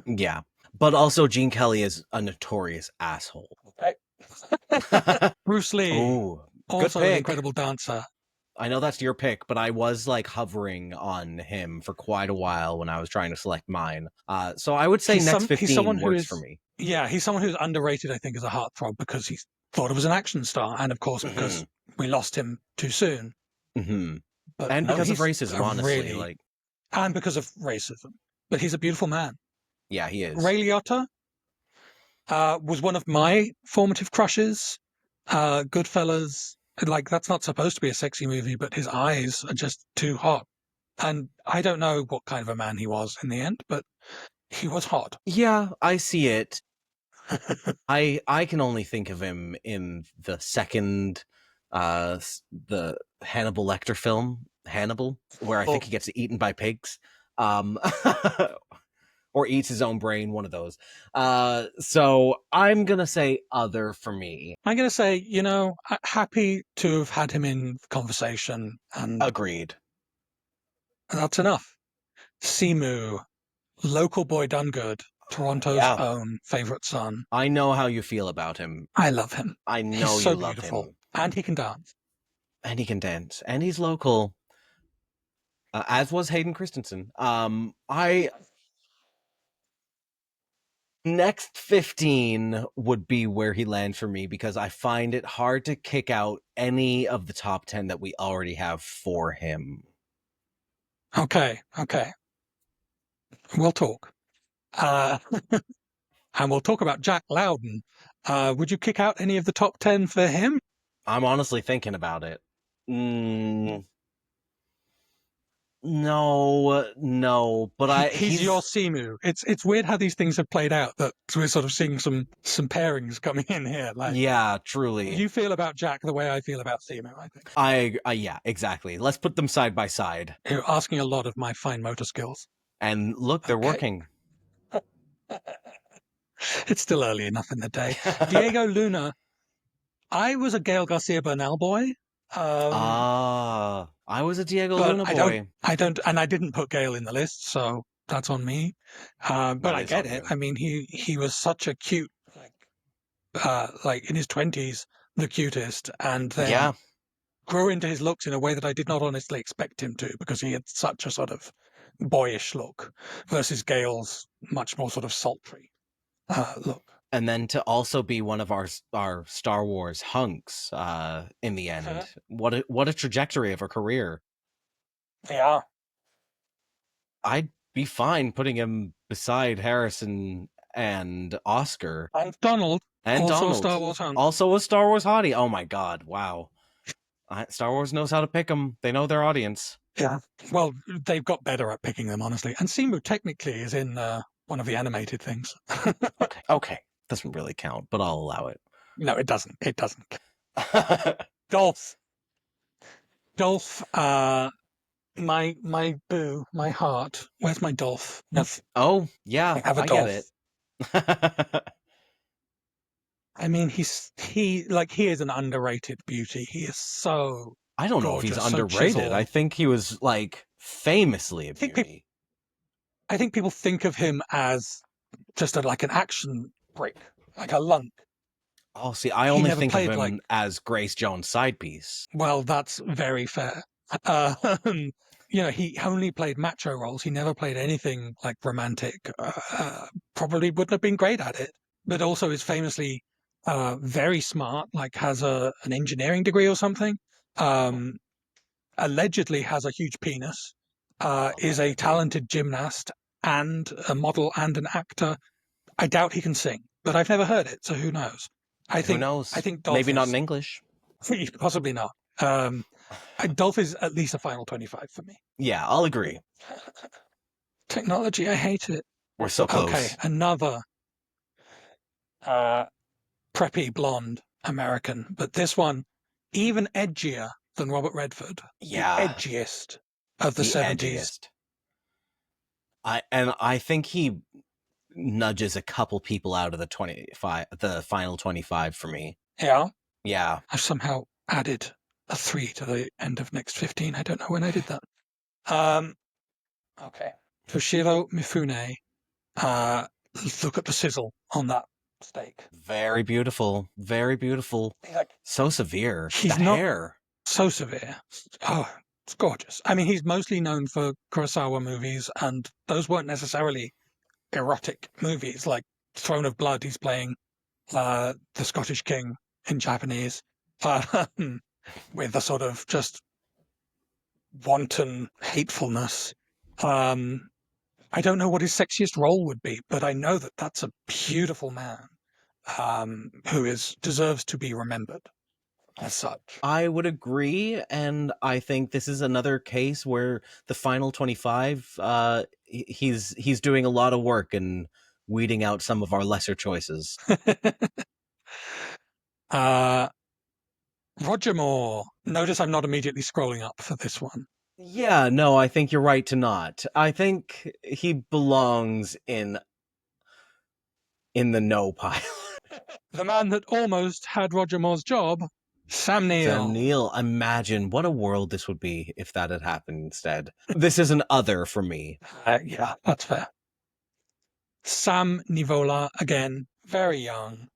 Yeah, but also Gene Kelly is a notorious asshole. Okay. Bruce Lee. Ooh. Also an incredible dancer. I know that's your pick, but I was like hovering on him for quite a while when I was trying to select mine. So I would say next 15 works for me. Yeah, he's someone who's underrated, I think, as a heartthrob because he thought it was an action star. And of course, because we lost him too soon. Hmm. But And no, because of he's racism, a honestly, really, like, and because of racism. But he's a beautiful man. yeah, he is. Ray Liotta was one of my formative crushes. Goodfellas, like that's not supposed to be a sexy movie, but his eyes are just too hot. And I don't know what kind of a man he was in the end, but he was hot. Yeah, I see it. I can only think of him in the second, the Hannibal Lecter film, Hannibal, where I think he gets eaten by pigs, um, or eats his own brain, one of those. So I'm gonna say other for me. I'm going to say, happy to have had him in conversation, and Agreed. that's enough. Simu, local boy done good, Toronto's Yeah. own favorite son. I know how you feel about him. I love him. I know He's so you love beautiful, him. and he can dance. And he can dance. And he's local. As was Hayden Christensen. Next 15 would be where he lands for me because I find it hard to kick out any of the top 10 that we already have for him. Okay. We'll talk. And we'll talk about Jack Loudon. Would you kick out any of the top 10 for him? I'm honestly thinking about it. No, but he's your Simu. It's weird how these things have played out, that we're sort of seeing some pairings coming in here. Like, yeah, truly. You feel about Jack the way I feel about Simu, I think. Yeah, exactly. Let's put them side by side. You're asking a lot of my fine motor skills. And look, they're working. It's still early enough in the day. Diego Luna. I was a Gael Garcia Bernal boy. I was a Diego Luna boy. I didn't put Gail in the list, so that's on me. But I get it. I mean, he was such a cute, like in his 20s, the cutest, and then grew into his looks in a way that I did not honestly expect him to, because he had such a sort of boyish look versus Gail's much more sort of sultry look. And then to also be one of our Star Wars hunks in the end. What a trajectory of her career. Yeah. I'd be fine putting him beside Harrison and Oscar. And Donald. And also Donald. A Star Wars hunk. Also a Star Wars hottie. Oh my God. Wow. Star Wars knows how to pick them. They know their audience. Yeah. Well, they've got better at picking them, honestly. And Simu technically is in one of the animated things. Okay. Doesn't really count, but I'll allow it. No, it doesn't. It doesn't. Dolph, my boo, my heart. Where's my Dolph? Oh, yeah, I have a Dolph. Get it. I mean, he is an underrated beauty. He is so. I don't know if he's underrated. I think he was like famously a beauty. I think people think of him as just like an action break, like a lunk. Oh, see, I only think of him as Grace Jones' side piece. Well, that's very fair. He only played macho roles. He never played anything like romantic. Probably wouldn't have been great at it, but also is famously very smart, like has an engineering degree or something. Allegedly has a huge penis, is a talented gymnast and a model and an actor. I doubt he can sing, but I've never heard it, so who knows? Who knows? I think Dolph maybe not in English. Possibly not. Dolph is at least a final 25 for me. Yeah, I'll agree. Technology, I hate it. We're so close. Okay, another preppy blonde American, but this one even edgier than Robert Redford. Yeah, the edgiest of the 70s. I think he nudges a couple people out of the final 25 for me. Yeah. I've somehow added a 3 to the end of next 15. I don't know when I did that. Okay. Toshiro Mifune. Look at the sizzle on that steak. Very beautiful. Very beautiful. So severe. He's that not hair. So severe. Oh, it's gorgeous. I mean, he's mostly known for Kurosawa movies, and those weren't necessarily erotic movies. Like Throne of Blood, he's playing the Scottish king in Japanese, with a sort of just wanton hatefulness. I don't know what his sexiest role would be, but I know that that's a beautiful man who deserves to be remembered as such. I would agree, and I think this is another case where the final 25, he's doing a lot of work and weeding out some of our lesser choices. Roger Moore. Notice I'm not immediately scrolling up for this one. Yeah, no, I think you're right to not. I think he belongs in the no pile. The man that almost had Roger Moore's job, Sam Neill. Sam Neill, imagine what a world this would be if that had happened instead. This is an other for me. Yeah, that's fair. Sam Nivola, again, very young.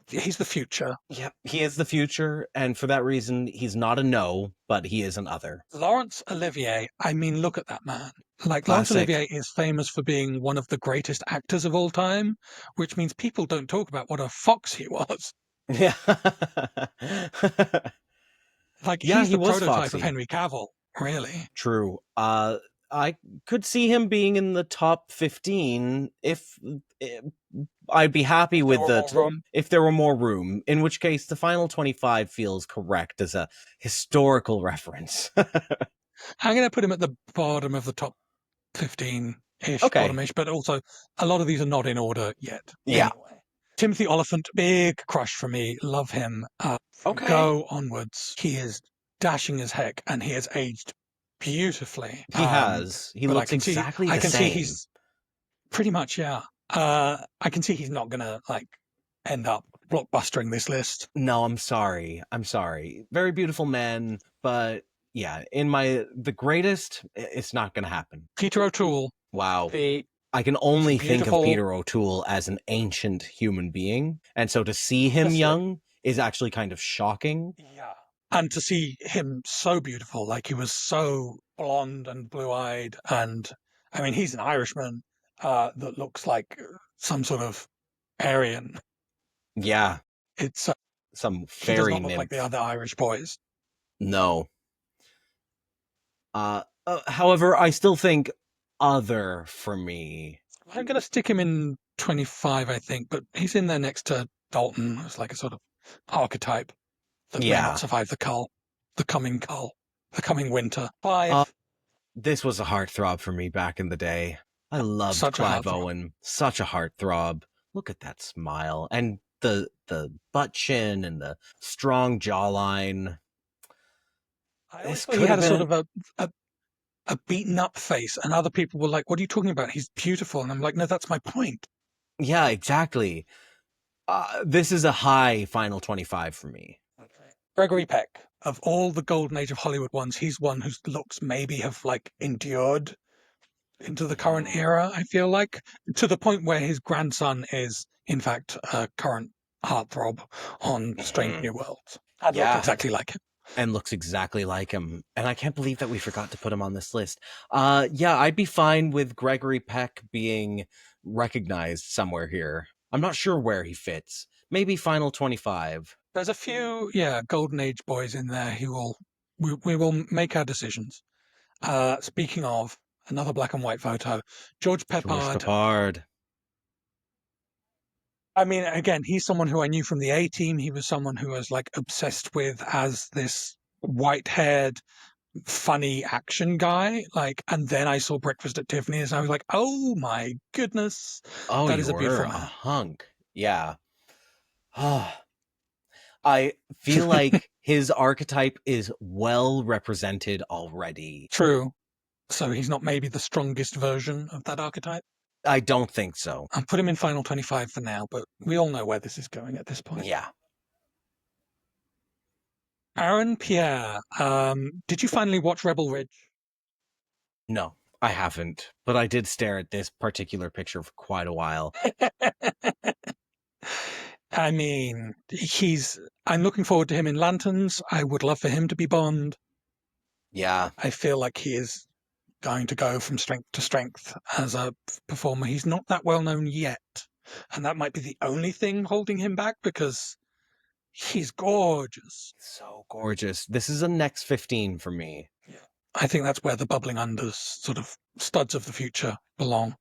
He's the future. Yep, he is the future, and for that reason, he's not a no, but he is an other. Laurence Olivier, I mean, look at that man. Like, Classic. Laurence Olivier is famous for being one of the greatest actors of all time, which means people don't talk about what a fox he was. Yeah. Like, Yeah, he's he the was prototype foxy. of Henry Cavill, really. True. I could see him being in the top 15 if I'd be happy with if there were more room, in which case the final 25 feels correct as a historical reference. I'm going to put him at the bottom of the top 15-ish, Okay. bottom-ish, but also a lot of these are not in order yet. Yeah. Anyway. Timothy Oliphant, big crush for me. Love him. Okay. Go onwards. He is dashing as heck, and he has aged beautifully. He has. He looks exactly the same. I can see he's pretty much, yeah. I can see he's not going to, like, end up blockbustering this list. No, I'm sorry. Very beautiful man, but yeah, the greatest, it's not going to happen. Peter O'Toole. Wow. I can only think of Peter O'Toole as an ancient human being, and so to see him young is actually kind of shocking. Yeah. And to see him so beautiful, like he was so blonde and blue-eyed, and I mean, he's an Irishman that looks like some sort of Aryan. Yeah. It's some fairy he does not nymph. look like the other Irish boys. No. However, I still think other for me. I'm going to stick him in 25, I think, but he's in there next to Dalton as like a sort of archetype that may not survive the coming winter. 5. This was a heartthrob for me back in the day. I loved Clive Owen. Such a heartthrob. Look at that smile. And the butt chin and the strong jawline. He had a sort of a beaten up face, and other people were like, what are you talking about? He's beautiful. And I'm like, no, that's my point. Yeah, exactly. This is a high final 25 for me. Okay. Gregory Peck. Of all the golden age of Hollywood ones, he's one whose looks maybe have like endured into the current era, I feel like, to the point where his grandson is, in fact, a current heartthrob on Strange New Worlds. And looks exactly like him. And looks exactly like him. And I can't believe that we forgot to put him on this list. Yeah, I'd be fine with Gregory Peck being recognized somewhere here. I'm not sure where he fits. Maybe final 25. There's a few, golden age boys in there who we will make our decisions. Speaking of, another black and white photo, George Peppard. I mean, again, he's someone who I knew from the A-Team. He was someone who I was like obsessed with as this white-haired, funny action guy. Like, and then I saw Breakfast at Tiffany's, and I was like, oh my goodness, that is a beautiful man. Hunk. Yeah. I feel like his archetype is well represented already. True. So he's not maybe the strongest version of that archetype? I don't think so. I'll put him in final 25 for now, but we all know where this is going at this point. Yeah. Aaron Pierre, did you finally watch Rebel Ridge? No, I haven't, but I did stare at this particular picture for quite a while. I mean, I'm looking forward to him in Lanterns. I would love for him to be Bond. Yeah. I feel like he is going to go from strength to strength as a performer. He's not that well known yet, and that might be the only thing holding him back, because he's gorgeous. So gorgeous. This is a next 15 for me. Yeah. I think that's where the bubbling unders, sort of studs of the future, belong.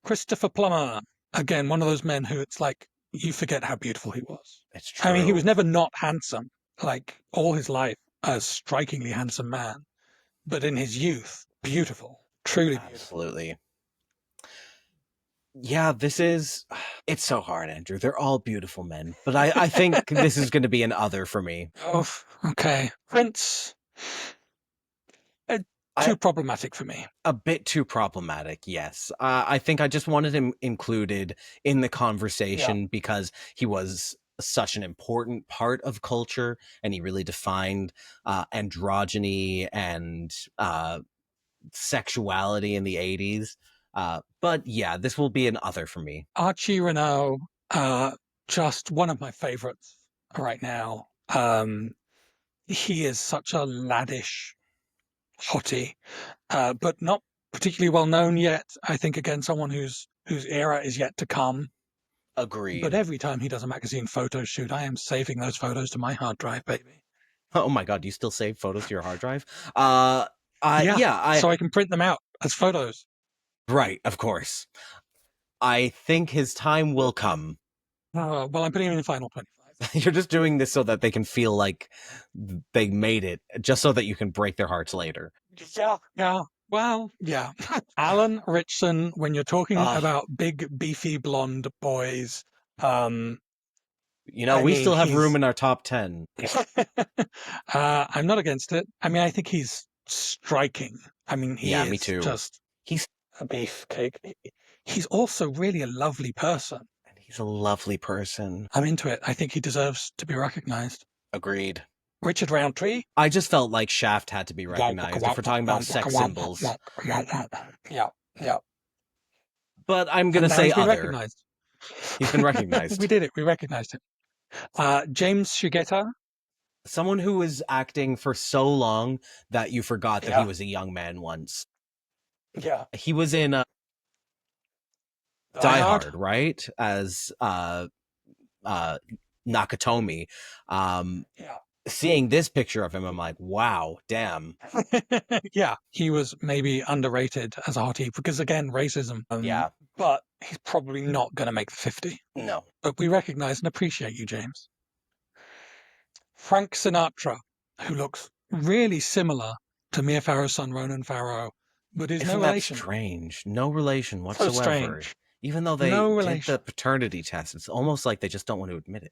Christopher Plummer, again, one of those men who it's like you forget how beautiful he was. It's true. I mean, he was never not handsome, like all his life, a strikingly handsome man, but in his youth, beautiful, truly beautiful. Absolutely. Yeah, it's so hard, Andrew. They're all beautiful men, but I think this is going to be an other for me. Oh, okay. Prince, too problematic for me. A bit too problematic, yes. I think I just wanted him included in the conversation because he was such an important part of culture, and he really defined androgyny and sexuality in the 80s. But yeah, this will be an other for me. Archie Renault, just one of my favorites right now. He is such a laddish hottie, but not particularly well known yet. I think, again, someone whose era is yet to come. Agreed. But every time he does a magazine photo shoot, I am saving those photos to my hard drive, baby. Oh my God, do you still save photos to your hard drive? So I can print them out as photos. Right, of course. I think his time will come. Well, I'm putting him in the final 25. You're just doing this so that they can feel like they made it, just so that you can break their hearts later. Yeah. Well, yeah. Alan Ritchson, when you're talking about big, beefy, blonde boys, we still have room in our top 10. I'm not against it. I mean, I think he's striking. I mean, me too. He's a beefcake. He's also really a lovely person. He's a lovely person. I'm into it. I think he deserves to be recognized. Agreed. Richard Roundtree. I just felt like Shaft had to be recognized if we're talking about sex symbols. Yeah. But I'm going to say other. Recognized. He's been recognized. We did it. We recognized him. James Shigeta. Someone who was acting for so long that you forgot that he was a young man once. Yeah. He was in Die Hard, right? As Nakatomi. Seeing this picture of him, I'm like, wow, damn. Yeah, he was maybe underrated as a hottie because, again, racism. But he's probably not going to make the 50. No. But we recognize and appreciate you, James. Frank Sinatra, who looks really similar to Mia Farrow's son, Ronan Farrow, but is no relation. That's strange. No relation whatsoever. So strange. Even though they did the paternity test, it's almost like they just don't want to admit it.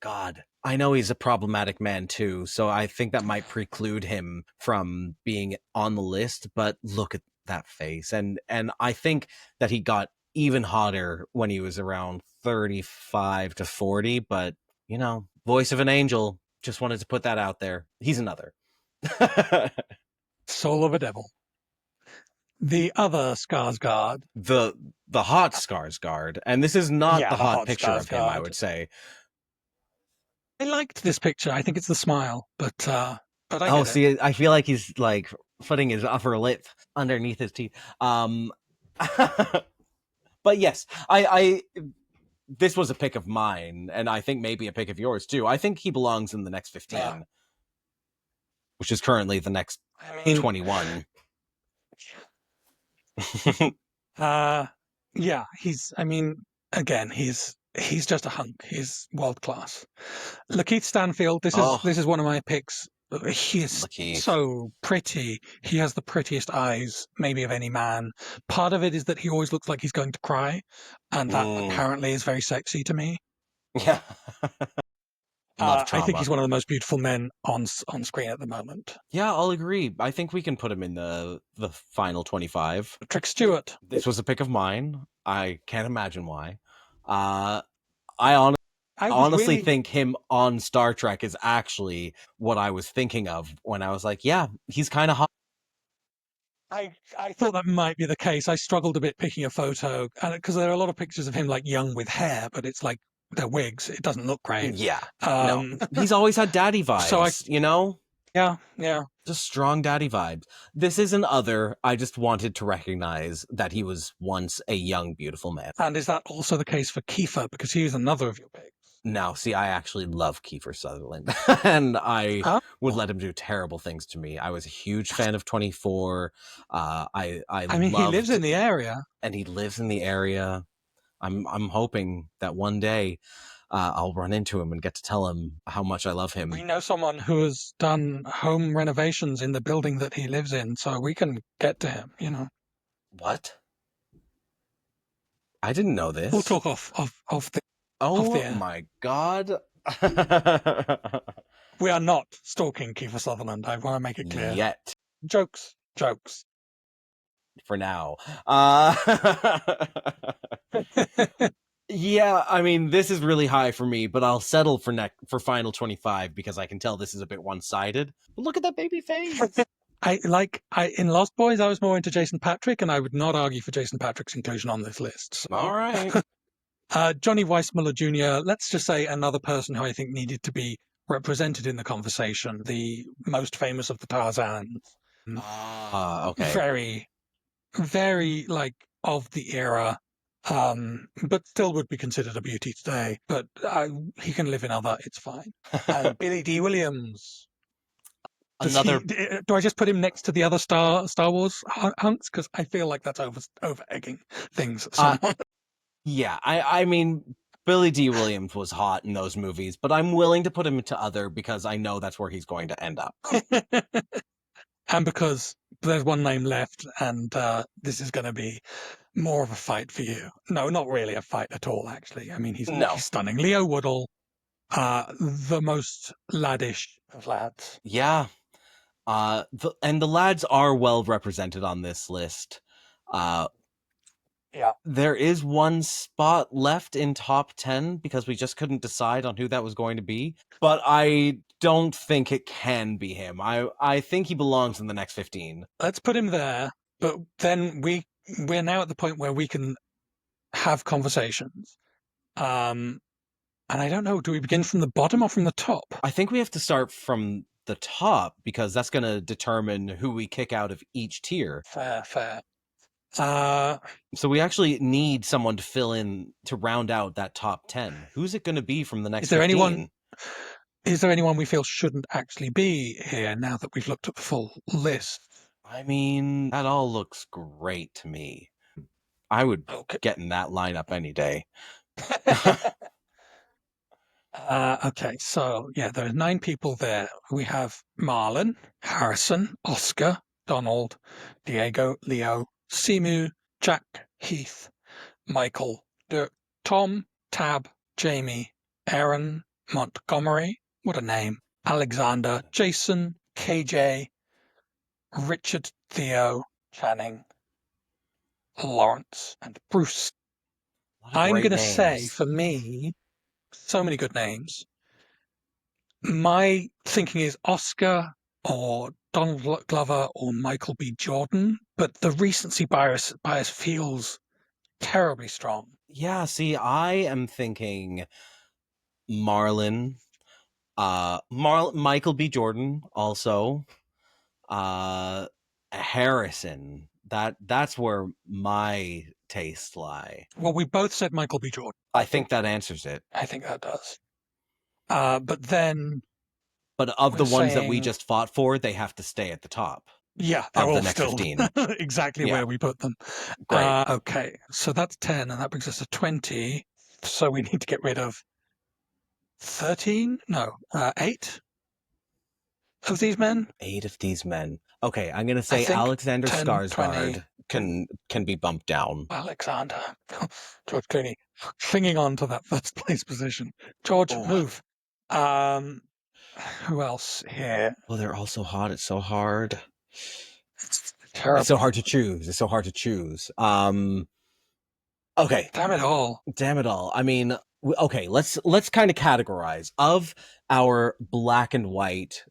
God, I know he's a problematic man too, so I think that might preclude him from being on the list, but look at that face. And I think that he got even hotter when he was around 35 to 40, but, voice of an angel, just wanted to put that out there. He's another. Soul of a devil. The other Skarsgard. The hot Skarsgard, and this is not the hot picture Skarsgard. Of him, I would say. I liked this picture. I think it's the smile, but I feel like he's like putting his upper lip underneath his teeth. But yes, I this was a pick of mine, and I think maybe a pick of yours too. I think he belongs in the next 15, which is currently the next 21. He's just a hunk. He's world class. Lakeith Stanfield. This is one of my picks. He is so pretty. He has the prettiest eyes, maybe, of any man. Part of it is that he always looks like he's going to cry, and that apparently is very sexy to me. Yeah. I think he's one of the most beautiful men on screen at the moment. Yeah, I'll agree. I think we can put him in the final 25. Trick Stewart. This was a pick of mine. I can't imagine why. I honestly think him on Star Trek is actually what I was thinking of when I was like, yeah, he's kind of hot. I thought that might be the case. I struggled a bit picking a photo because there are a lot of pictures of him like young with hair, but it's like they're wigs. It doesn't look great. Yeah. No. He's always had daddy vibes, Yeah. Just strong daddy vibes. This is an other. I just wanted to recognize that he was once a young, beautiful man. And is that also the case for Kiefer? Because he was another of your picks. Now, see, I actually love Kiefer Sutherland, and I Huh? would let him do terrible things to me. I was a huge fan of 24. I mean, he lives loved, in the area. and he lives in the area. I'm hoping that one day I'll run into him and get to tell him how much I love him. We know someone who has done home renovations in the building that he lives in, so we can get to him, you know. What? I didn't know this. We'll talk off the Oh air. my god. We are not stalking Kiefer Sutherland. I want to make it clear. Yet. Jokes. For now. Yeah, I mean, this is really high for me, but I'll settle for Final 25 because I can tell this is a bit one-sided. But look at that baby face. In Lost Boys, I was more into Jason Patric, and I would not argue for Jason Patric's inclusion on this list. So. All right. Johnny Weissmuller Jr., let's just say another person who I think needed to be represented in the conversation, the most famous of the Tarzans. Okay. Very, very, of the era, but still would be considered a beauty today. But he can live in other, it's fine. Billy D. Williams. Do I just put him next to the other Star Wars hunks? Because I feel like that's over egging things. Yeah, I mean, Billy D. Williams was hot in those movies, but I'm willing to put him into other because I know that's where he's going to end up. And because there's one name left, and this is going to be more of a fight for you. No, not really a fight at all, actually. I mean, he's stunning. Leo Woodall, the most laddish of lads. Yeah. And the lads are well represented on this list. Yeah. There is one spot left in top 10 because we just couldn't decide on who that was going to be. But I don't think it can be him. I think he belongs in the next 15. Let's put him there. But then we're now at the point where we can have conversations. And I don't know, do we begin from the bottom or from the top? I think we have to start from the top because that's going to determine who we kick out of each tier. Fair. So we actually need someone to fill in to round out that top 10. Who's it going to be from the next 15? Is there anyone we feel shouldn't actually be here now that we've looked at the full list? I mean, that all looks great to me. I would get in that lineup any day. Okay, so yeah, there are 9 people there. We have Marlon, Harrison, Oscar, Donald, Diego, Leo, Simu, Jack, Heath, Michael, Dirk, Tom, Tab, Jamie, Aaron, Montgomery, what a name, Alexander, Jason, KJ, Richard, Theo, Channing, Lawrence, and Bruce. I'm going to say, for me, so many good names. My thinking is Oscar or Donald Glover or Michael B. Jordan, but the recency bias feels terribly strong. Yeah, see, I am thinking Marlon, Michael B. Jordan, also, Harrison. That's where my tastes lie. Well, we both said Michael B. Jordan. I think that answers it. I think that does. But of the ones that we just fought for, they have to stay at the top. Yeah, they're all the next still 15. exactly where we put them. Great. Okay, so that's 10, and that brings us to 20. So we need to get rid of 13? No, 8 of these men. 8 of these men. Okay, I'm going to say Alexander 10, Skarsgard can be bumped down. Alexander. George Clooney clinging on to that first place position. George, move. Who else here? Well, they're all so hot. It's so hard. It's terrible. It's so hard to choose. Okay. Damn it all. I mean, okay, let's kind of categorize. Of our black and white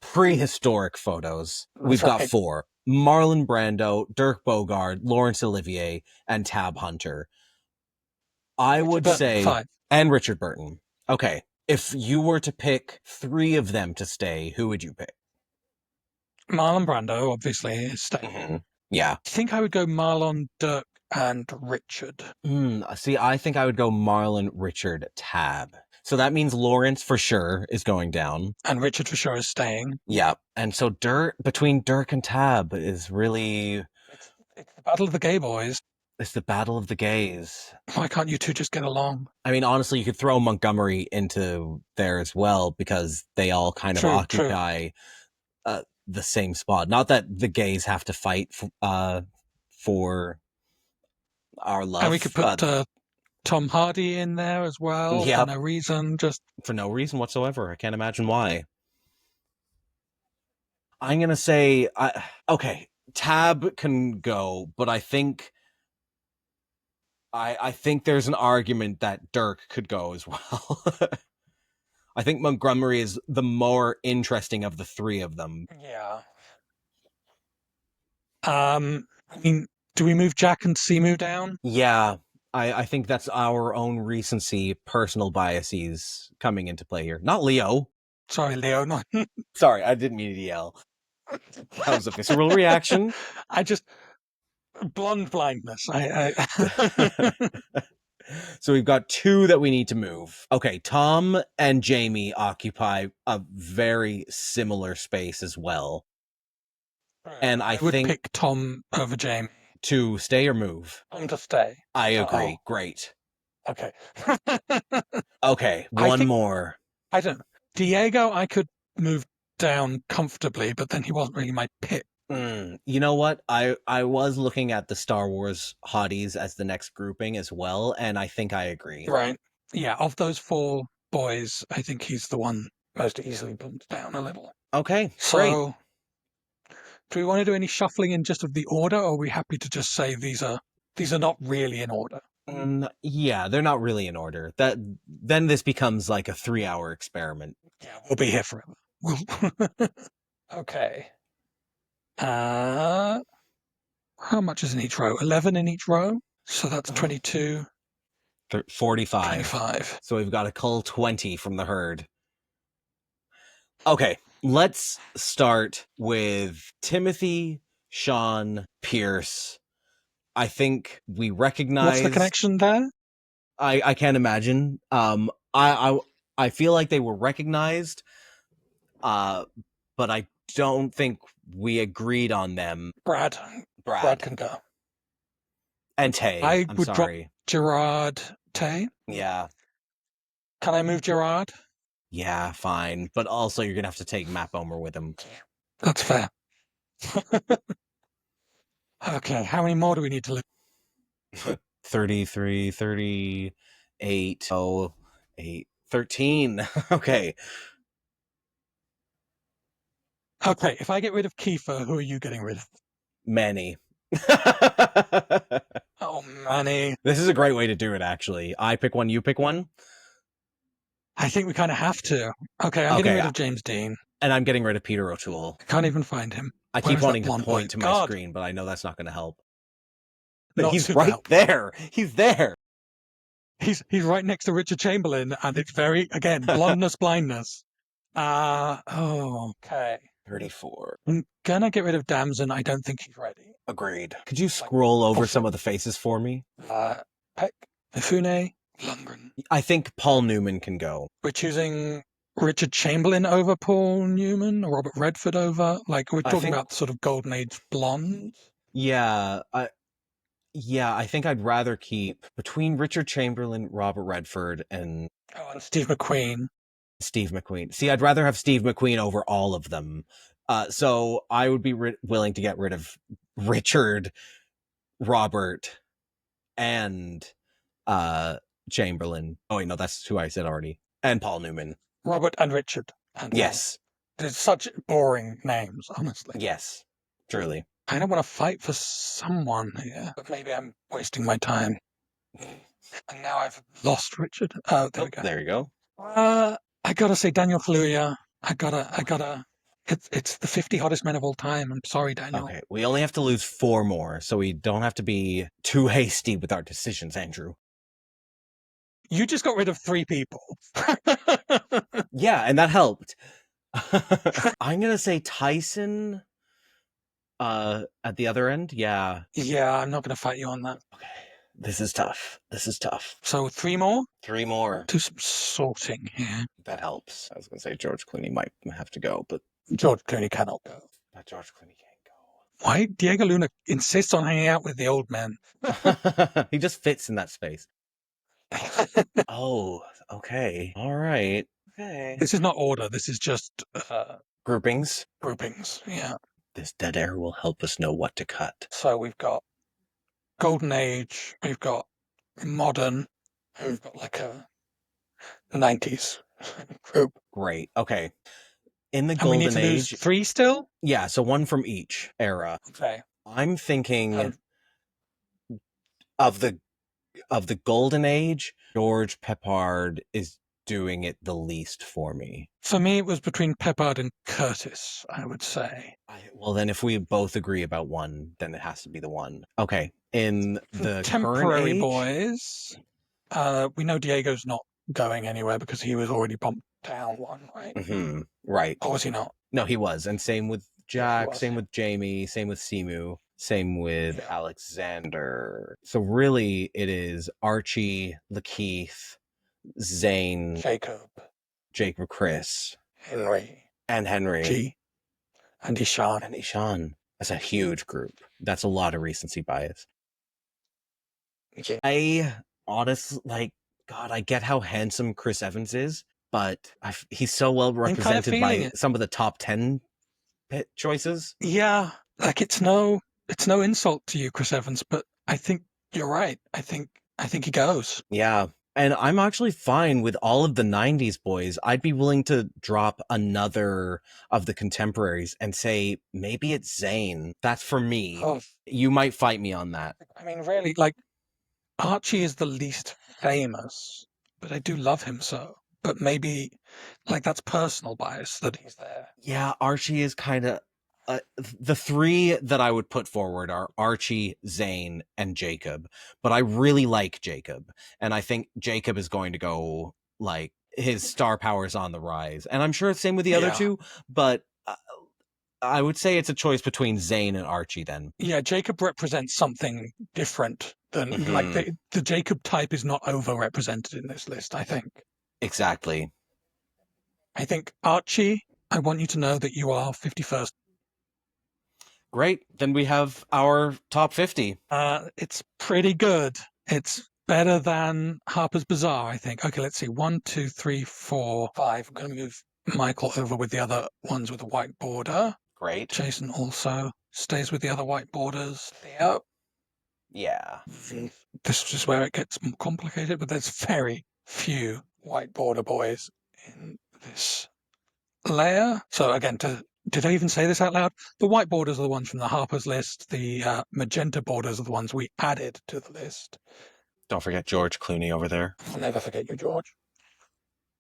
prehistoric photos, we've got 4. Marlon Brando, Dirk Bogarde, Laurence Olivier, and Tab Hunter. I would say 5. And Richard Burton. Okay. If you were to pick 3 of them to stay, who would you pick? Marlon Brando, obviously, is staying. Mm-hmm. Yeah. I think I would go Marlon, Dirk, and Richard. See, I think I would go Marlon, Richard, Tab. So that means Lawrence for sure is going down. And Richard for sure is staying. Yeah. And so between Dirk and Tab is really... It's the battle of the gay boys. It's the battle of the gays. Why can't you two just get along? I mean, honestly, you could throw Montgomery into there as well because they all kind of occupy the same spot. Not that the gays have to fight for our love. And we could put Tom Hardy in there as well for no reason. Just for no reason whatsoever. I can't imagine why. I'm going to say, okay, Tab can go, but I think there's an argument that Dirk could go as well. I think Montgomery is the more interesting of the three of them. Yeah. I mean, do we move Jack and Simu down? Yeah. I think that's our own recency, personal biases coming into play here. Not Leo. Sorry, Leo. No. Sorry, I didn't mean to yell. That was a visceral reaction. I just... blindness. So we've got two that we need to move. Okay, Tom and Jamie occupy a very similar space as well. Right. And I would think pick Tom over Jamie. To stay or move? Tom to stay. I agree. Great. Okay. Okay, one more. I don't know. Diego, I could move down comfortably, but then he wasn't really my pick. You know what? I was looking at the Star Wars hotties as the next grouping as well, and I think I agree. Right. Yeah, of those four boys, I think he's the one most easily bumped down a little. Okay, so great. Do we want to do any shuffling in just of the order, or are we happy to just say these are not really in order? Yeah, they're not really in order. Then this becomes like a 3-hour experiment. Yeah, we'll be here forever. Okay. How much is in each row? 11 in each row? So that's 22. 45. 25. So we've got to cull 20 from the herd. Okay, let's start with Timothy, Sean, Pierce. I think we recognize... What's the connection there? I can't imagine. I feel like they were recognized, but I don't think we agreed on them. Brad can go. And Taye. I I'm would sorry. drop Gerard Taye. Yeah. Can I move Gerard? Yeah, fine. But also you're going to have to take Matt Bomer with him. That's fair. Okay, how many more do we need to live? 33, 38, 8, 13. Okay. Okay, if I get rid of Kiefer, who are you getting rid of? Manny. Oh, Manny. This is a great way to do it, actually. I pick one, you pick one? I think we kind of have to. Okay, I'm getting rid of James Dean. And I'm getting rid of Peter O'Toole. I can't even find him. I keep wanting to point to my screen, but I know that's not going to help. But he's right there. He's there. He's right next to Richard Chamberlain, and it's very, again, blindness. Okay. 34. I'm gonna get rid of Damson. I don't think he's ready. Agreed. Could you scroll over some of the faces for me? Peck, Mifune, Lundgren. I think Paul Newman can go. We're choosing Richard Chamberlain over Paul Newman, or Robert Redford over, like, we're talking about sort of Golden Age blondes. Yeah, I think I'd rather keep between Richard Chamberlain, Robert Redford, and Steve McQueen. See, I'd rather have Steve McQueen over all of them. So I would be willing to get rid of Richard, Robert, and Chamberlain. Oh, wait, no, that's who I said already. And Paul Newman. Robert and Richard. And yes. They're such boring names, honestly. Yes, truly. I don't want to fight for someone here, but maybe I'm wasting my time. And now I've lost Richard. Oh, there we go. There you go. I gotta say Daniel Kaluuya. I gotta. It's the 50 hottest men of all time. I'm sorry, Daniel. Okay, we only have to lose 4 more, so we don't have to be too hasty with our decisions, Andrew. You just got rid of 3 people. Yeah, and that helped. I'm gonna say Tyson, At the other end, yeah. Yeah, I'm not going to fight you on that. Okay, this is tough. So 3 more? 3 more. Do some sorting here. That helps. I was going to say George Clooney might have to go, but George Clooney cannot go. George Clooney can't go. Why Diego Luna insists on hanging out with the old men? He just fits in that space. Oh, okay. All right. Okay. This is not order. This is just Groupings. Yeah. This dead air will help us know what to cut. So we've got Golden Age, we've got Modern, and we've got like a 90s group. Great. Okay. In the And we need Golden to Age, lose 3 still? yeah, so one from each era. Okay. I'm thinking of the Golden Age, George Peppard is doing it the least for me. For me, it was between Peppard and Curtis, I would say. Well, then if we both agree about one, then it has to be the one. Okay. In the Temporary current age, boys, we know Diego's not going anywhere because he was already bumped down one, right? Mm-hmm. Right. Or was he not? No, he was. And same with Jack, was. same with Jamie, same with Simu, same with Alexander. So really it is Archie, Lakeith, Zane, Jacob Chris, Henry, and Henry. G, and Ishan. And Ishan. That's a huge group. That's a lot of recency bias. Yeah. I honestly, God, I get how handsome Chris Evans is, but he's so well represented by some of the top 10 choices. Yeah, like it's no insult to you, Chris Evans, but I think you're right. I think he goes. Yeah. And I'm actually fine with all of the 90s boys. I'd be willing to drop another of the contemporaries and say maybe it's Zane. That's for me. Oh. You might fight me on that. I mean, really, like Archie is the least famous, but I do love him so. But maybe, like, that's personal bias that he's there. Yeah, Archie is kind of... the 3 that I would put forward are Archie, Zane, and Jacob. But I really like Jacob. And I think Jacob is going to go, like, his star power is on the rise. And I'm sure it's the same with the other 2, but I would say it's a choice between Zane and Archie then. Yeah, Jacob represents something different than, like, the Jacob type is not overrepresented in this list, I think. Exactly. I think, Archie, I want you to know that you are 51st. Great. Then we have our top 50. It's pretty good. It's better than Harper's Bazaar, I think. Okay, let's see. 1, 2, 3, 4, 5. I'm going to move Michael over with the other ones with a white border. Great. Jason also stays with the other white borders. Theo. Yeah. This is where it gets more complicated, but there's very few white border boys in this layer. So again, did I even say this out loud? The white borders are the ones from the Harper's list. The magenta borders are the ones we added to the list. Don't forget George Clooney over there. I'll never forget you, George.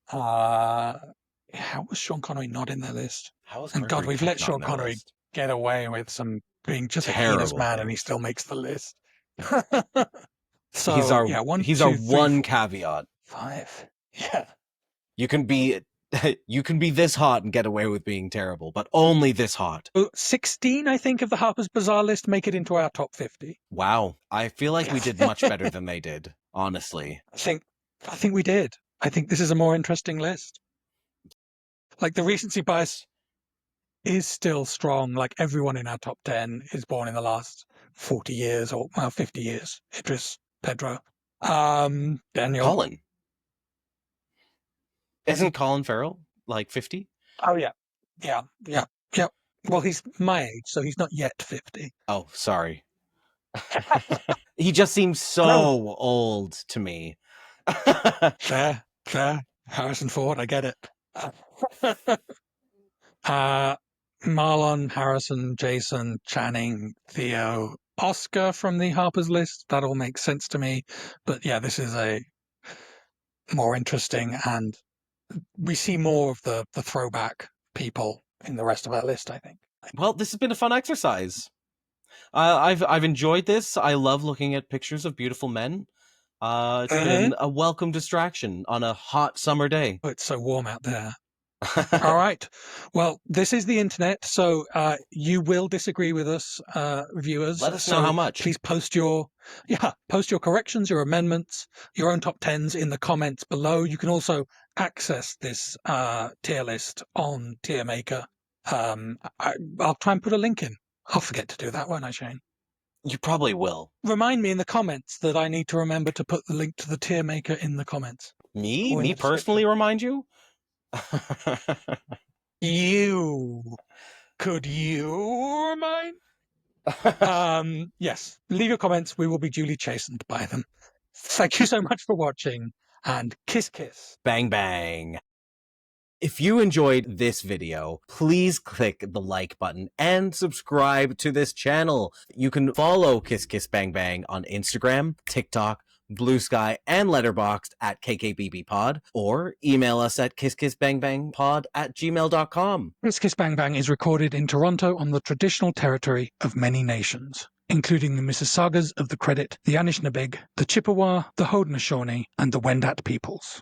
How was Sean Connery not in their list? And God, we've let Sean Connery get away with some being just a heinous man, and he still makes the list. So he's our our 1 4, caveat. 5. Yeah. You can be this hot and get away with being terrible, but only this hot. 16, I think, of the Harper's Bazaar list make it into our top 50. Wow. I feel like we did much better than they did, honestly. I think we did. I think this is a more interesting list. Like, the recency bias is still strong. Like, everyone in our top 10 is born in the last 40 years or 50 years. Idris, Pedro, Daniel. Colin. Isn't Colin Farrell like 50? Oh, yeah. Yeah. Well, he's my age, so he's not yet 50. Oh, sorry. He just seems so old to me. Fair. Harrison Ford, I get it. Marlon, Harrison, Jason, Channing, Theo, Oscar from the Harper's list. That all makes sense to me. But yeah, this is a more interesting, and we see more of the throwback people in the rest of our list, I think. Well, this has been a fun exercise. I've enjoyed this. I love looking at pictures of beautiful men. It's been a welcome distraction on a hot summer day. Oh, it's so warm out there. All right. Well, this is the internet, so you will disagree with us, viewers. Let us know so how much. Please post your corrections, your amendments, your own top tens in the comments below. You can also access this tier list on Tier Maker. I'll try and put a link in. I'll forget to do that, won't I, Shane? You probably will. Remind me in the comments that I need to remember to put the link to the Tier Maker in the comments. Me personally remind you? Could you remind? Yes, leave your comments. We will be duly chastened by them. Thank you so much for watching, and kiss, kiss. Bang, bang. If you enjoyed this video, please click the like button and subscribe to this channel. You can follow Kiss Kiss Bang Bang on Instagram, TikTok, Blue Sky, and Letterboxd at KKBB Pod, or email us at kisskissbangbangpod@gmail.com. Kiss Kiss Bang Bang is recorded in Toronto on the traditional territory of many nations, including the Mississaugas of the Credit, the Anishinaabeg, the Chippewa, the Haudenosaunee, and the Wendat peoples.